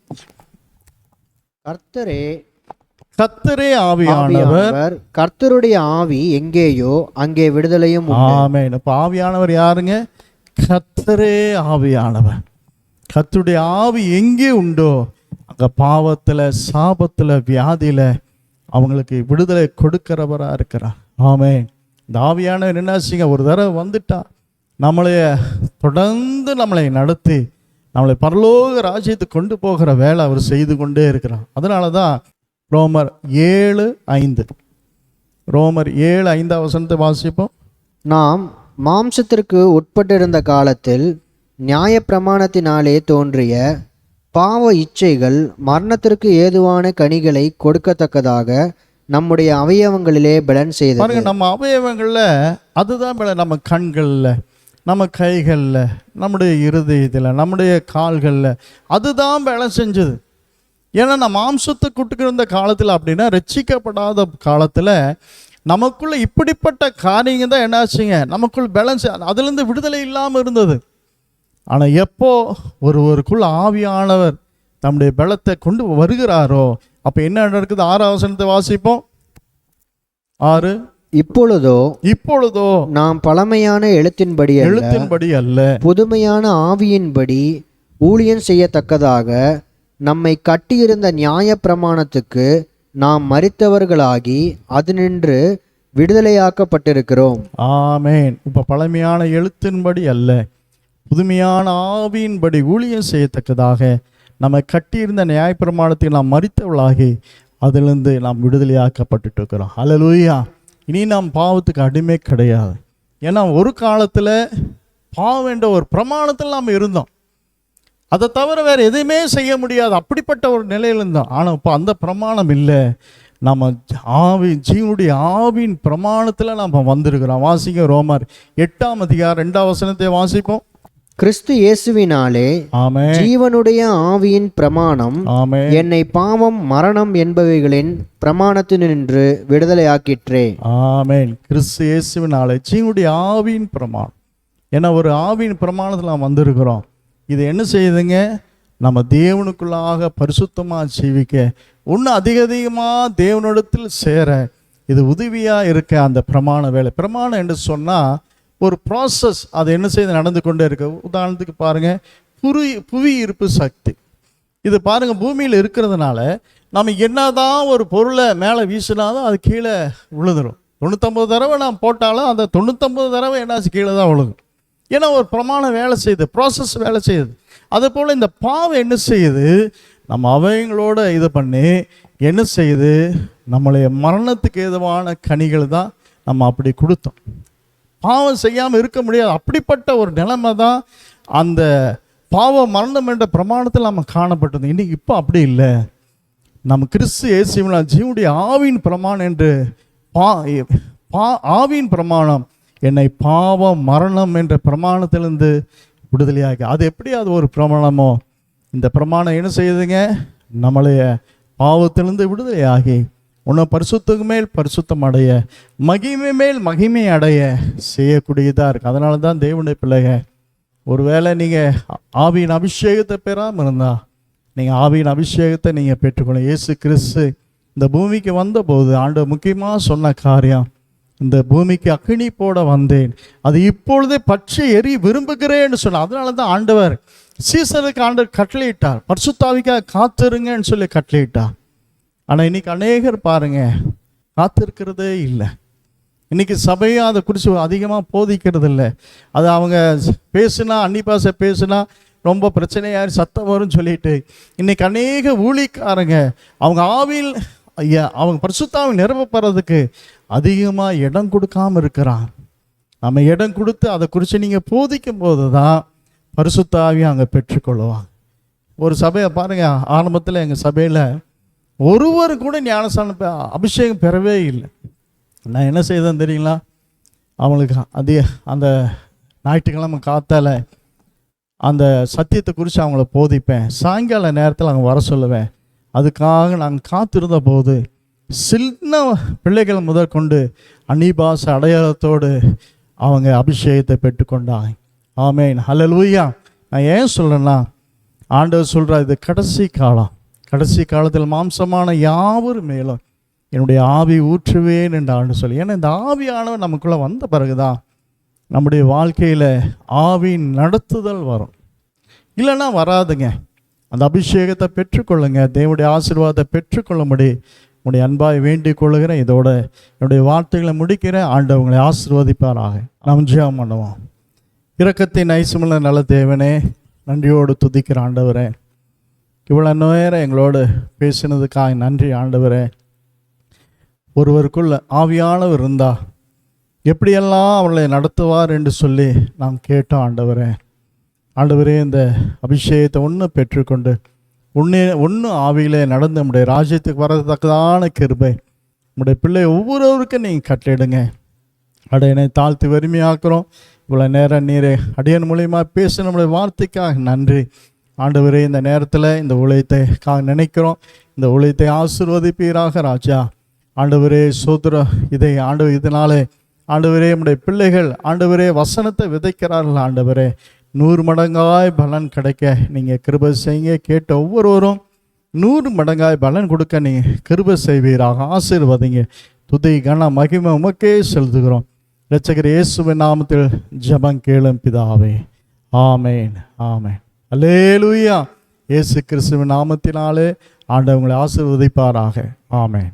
Speaker 4: கர்த்தரே ஆவியானவர்,
Speaker 3: கர்த்தருடைய ஆவி எங்கேயோ அங்கே விடுதலையும்.
Speaker 4: ஆமென். இப்ப ஆவியானவர் யாருங்க? கர்த்தரே ஆவியானவர். கர்த்தருடைய ஆவி எங்கே உண்டோ அங்க பாவத்துல, சாபத்துல, வியாதியில அவங்களுக்கு விடுதலை கொடுக்கிறவரா இருக்கிறார். ஆமென். இந்த ஆவியானவர் என்ன செய்யுங்க, ஒரு தடவை வந்துட்டா நம்மளைய தொடர்ந்து நம்மளை நடத்தி நம்மளை பரலோக ராஜ்யத்துக்கு கொண்டு போகிற வேலை அவர் செய்து கொண்டே இருக்கிறார். அதனால தான் ரோமர் 7:5 ரோமர் 7:5 வாசிப்போம்.
Speaker 3: நாம் மாம்சத்திற்கு உட்பட்டிருந்த காலத்தில் நியாயப்பிரமாணத்தினாலே தோன்றிய பாவ இச்சைகள் மரணத்திற்கு ஏதுவான கனிகளை கொடுக்கத்தக்கதாக நம்முடைய அவயவங்களிலே பலன் செய்தது.
Speaker 4: பாருங்க, நம்ம அவயவங்களில் அதுதான் பலன். நம்ம கண்களில், நம்ம கைகளில், நம்முடைய இருதயத்தில், நம்முடைய கால்களில் அதுதான் பலன் செஞ்சது. ஏன்னா நம்ம மாம்சத்துக்கு உட்கிருந்த காலத்தில், அப்படின்னா ரட்சிக்கப்படாத காலத்தில் நமக்குள்ள இப்படிப்பட்ட காரியங்கள் தான் என்னாச்சுங்க, நமக்குள் பேலன்ஸ், அதுலேருந்து விடுதலை இல்லாமல் இருந்தது. ஆனால் எப்போ ஒருவருக்குள்ள ஆவியானவர் தம்முடைய பலத்தை கொண்டு வருகிறாரோ அப்போ என்ன நடக்குது? 6 வாசிப்போம். 6.
Speaker 3: இப்பொழுதோ நாம் பழமையான எழுத்தின்படி அல்ல புதுமையான ஆவியின்படி ஊழியம் செய்யத்தக்கதாக நம்மை கட்டியிருந்த நியாய பிரமாணத்துக்கு நாம் மரித்தவர்களாகி அதனின்று விடுதலையாக்கப்பட்டிருக்கிறோம்.
Speaker 4: ஆமேன். இப்போ பழமையான எழுத்தின்படி அல்ல, புதுமையான ஆவியின்படி ஊழியம் செய்யத்தக்கதாக நம்ம கட்டியிருந்த நியாயப்பிரமாணத்தை நாம் மரித்தவளாகி அதிலிருந்து நாம் விடுதலையாக்கப்பட்டு இருக்கிறோம். ஹல்லேலூயா. இனி நாம் பாவத்துக்கு அடிமை கிடையாது. ஏன்னா ஒரு காலத்தில் பாவம் என்ற ஒரு பிரமாணத்தில் நாம் இருந்தோம். அதை தவிர வேறு எதுவுமே செய்ய முடியாது, அப்படிப்பட்ட ஒரு நிலையில் இருந்தோம். ஆனால் இப்போ அந்த பிரமாணம் இல்லை, நம்ம ஜீவனுடைய ஆவியின் பிரமாணத்தில் நம்ம வந்திருக்கிறோம். வாசிக்க ரோமர் 8:2 வாசிப்போம்.
Speaker 3: கிறிஸ்து இயேசுவினாலே ஜீவனுடைய ஆவியின் பிரமாணம் என்னை பாவம் மரணம் என்பவைகளின் பிரமாணத்தினின்று விடுதலையாக்கிற்றே.
Speaker 4: ஆமென். கிறிஸ்து இயேசுவினாலே ஜீவனுடைய ஆவியின் பிரமாணம், ஏன்னா ஒரு ஆவியின் பிரமாணத்தில் நாம் வந்திருக்கிறோம். இது என்ன செய்யுதுங்க, நம்ம தேவனுக்குள்ளாக பரிசுத்தமாக ஜீவிக்க, இன்னும் அதிகமாக தேவனிடத்தில் சேர இது உதவியாக இருக்க அந்த பிரமாண வேலை. பிரமாணம் என்று சொன்னால் ஒரு ப்ராசஸ், அது என்ன செய்து நடந்து கொண்டே இருக்கு. உதாரணத்துக்கு பாருங்கள், புவி ஈர்ப்பு சக்தி. இது பாருங்கள், பூமியில் இருக்கிறதுனால நம்ம என்னதான் ஒரு பொருளை மேலே வீசினாலும் அது கீழே விழுந்துடும். 99 தடவை நாம் போட்டாலும் அந்த 99 தடவை என்னாச்சு, கீழே தான் விழுகும். ஏன்னா ஒரு பிரமாணம் வேலை செய்யுது, ப்ராசஸ் வேலை செய்யுது. அதே போல் இந்த பாவம் என்ன செய்யுது, நம்ம அவங்களோட இது பண்ணி என்ன செய்யுது, நம்மளுடைய மரணத்துக்கு ஏதுவான கனிகள் தான் நம்ம அப்படி கொடுத்தோம். பாவம் செய்யாமல் இருக்க முடியாது, அப்படிப்பட்ட ஒரு நிலைமை தான் அந்த பாவ மரணம் என்ற பிரமாணத்தில் நம்ம காணப்பட்டது. இன்னைக்கு இப்போ அப்படி இல்லை. நம்ம கிறிஸ்து இயேசுவினால் ஜீவனுடைய ஆவியின் பிரமாணம் என்று ஆவியின் பிரமாணம் என்னை பாவம் மரணம் என்ற பிரமாணத்திலிருந்து விடுதலையாகி, அது எப்படி அது ஒரு பிரமாணமோ, இந்த பிரமாணம் என்ன செய்யுதுங்க, நம்மளைய பாவத்திலிருந்து விடுதலையாகி உன்னை பரிசுத்துக்கு மேல் பரிசுத்தம் அடைய, மகிமை மேல் மகிமை அடைய செய்யக்கூடியதாக இருக்குது. அதனால தான் தேவனுடைய பிள்ளைங்க, ஒருவேளை நீங்கள் ஆவியின் அபிஷேகத்தை பெறாமல் இருந்தால் நீங்கள் ஆவியின் அபிஷேகத்தை நீங்கள் பெற்றுக்கணும். இயேசு கிறிஸ்து இந்த பூமிக்கு வந்தபோது ஆண்டவர் முக்கியமாக சொன்ன காரியம், இந்த பூமிக்கு அக்கினி போட வந்தேன், அது இப்பொழுதே பற்றி எரி விரும்புகிறேன்னு சொன்னார். அதனால தான் ஆண்டவர் சீசருக்கு ஆண்டவர் கட்டளையிட்டார், பரிசுத்தாவிக்காக காத்திருங்கன்னு சொல்லி கட்டளையிட்டார். ஆனால் இன்னைக்கு அநேகர் பாருங்க காத்திருக்கிறதே இல்லை. இன்னைக்கு சபையும் அதை குறித்து அதிகமாக போதிக்கிறது இல்லை. அது அவங்க பேசுனா, அன்னி பாசை பேசுனா ரொம்ப பிரச்சனையாக சத்தம் வரும்னு சொல்லிட்டு இன்னைக்கு அநேக ஊழிக்காரங்க அவங்க ஆவியில் அவங்க பரிசுத்தாவில் நிரப்பப்படுறதுக்கு அதிகமாக இடம் கொடுக்காமல் இருக்கிறான். நம்ம இடம் கொடுத்து அதை குறித்து நீங்கள் போதிக்கும் போது தான் பரிசுத்தாவி அங்கே பெற்றுக்கொள்ளுவாங்க. ஒரு சபையை பாருங்கள், ஆரம்பத்தில் எங்கள் சபையில் ஒருவர் கூட ஞானஸ்தானம் அபிஷேகம் பெறவே இல்லை. நான் என்ன செய்தேன் தெரியுங்களா, அவங்களுக்கு அந்த ஞாயிற்றுக்கிழமை காத்தால அந்த சத்தியத்தை குறித்து அவங்கள போதிப்பேன். சாயங்கால நேரத்தில் அவங்க வர சொல்லுவேன். அதுக்காக நாங்கள் காத்திருந்த போது சின்ன பிள்ளைகள் முதல் கொண்டு அன்னிபாச அடையாளத்தோடு அவங்க அபிஷேகத்தை பெற்றுக்கொண்டாங்க. ஆமேன். ஹல்லேலூயா. நான் ஏன் சொல்கிறேன்னா, ஆண்டவர் சொல்கிறார், இது கடைசி காலம், கடைசி காலத்தில் மாம்சமான யாவர் மேலும் என்னுடைய ஆவி ஊற்றுவேன் என்று ஆண்டு சொல்லி. ஏன்னா இந்த ஆவியானவர் நமக்குள்ளே வந்த பிறகுதான் நம்முடைய வாழ்க்கையில் ஆவியின் நடத்துதல் வரும், இல்லைன்னா வராதுங்க. அந்த அபிஷேகத்தை பெற்றுக்கொள்ளுங்க, தேவனுடைய ஆசீர்வாதத்தை பெற்றுக்கொள்ளும்படி உடைய அன்பாய் வேண்டிக் கொள்கிறேன். இதோட என்னுடைய வார்த்தைகளை முடிக்கிறேன். ஆண்டவர் உங்களை ஆசீர்வதிப்பாராக. நாம் ஜெபம் பண்ணுவோம். இரக்கத்தின் ஐசுமுள்ள நல்ல தேவனே, நன்றியோடு துதிக்கிற ஆண்டவரே, இவ்வளோ நேரம் எங்களோடு பேசினதுக்காக நன்றி ஆண்டவரே. ஒருவருக்குள்ள ஆவியானவர் இருந்தா எப்படியெல்லாம் அவர்களை நடத்துவார் என்று சொல்லி நாம் கேட்டோம் ஆண்டவரே. ஆண்டவரே, இந்த அபிஷேகத்தை ஒன்று பெற்றுக்கொண்டு ஒன்று ஆவியிலே நடந்து நம்முடைய ராஜ்யத்துக்கு வரத்தக்கதான கிருபை நம்முடைய பிள்ளை ஒவ்வொருவருக்கும் நீங்கள் கட்டளிடுங்க. அடையனை தாழ்த்தி வறுமையாக்குறோம். இவ்வளோ நேரம் நீரே அடியன் மூலியமாக பேச நம்முடைய வார்த்தைக்காக நன்றி ஆண்டவரே. இந்த நேரத்தில் இந்த ஊழியத்தைக்காக நினைக்கிறோம். இந்த ஊழியத்தை ஆசீர்வதிப்பீராக ராஜா. ஆண்டவரே சோதர இதை ஆண்டவர் இதனாலே ஆண்டவரே நம்முடைய பிள்ளைகள் ஆண்டவரே வசனத்தை விதைக்கிறார்கள். ஆண்டவரே 100 மடங்காய் பலன் கிடைக்க நீங்கள் கிருபை செய்யுங்க. கேட்ட ஒவ்வொருவரும் 100 மடங்காய் பலன் கொடுக்க நீங்கள் கிருபை செய்வீராக. ஆசீர்வதிங்க. துதி கன மகிமை உமக்கே செலுத்துகிறோம். இரட்சகர் இயேசுவின் நாமத்தில் ஜெபம் கேளும் பிதாவே. ஆமேன், ஆமேன். அல்லேலூயா. இயேசு கிறிஸ்துவின் நாமத்தினாலே ஆண்டவர் உங்களை ஆசீர்வதிப்பாராக. ஆமேன்.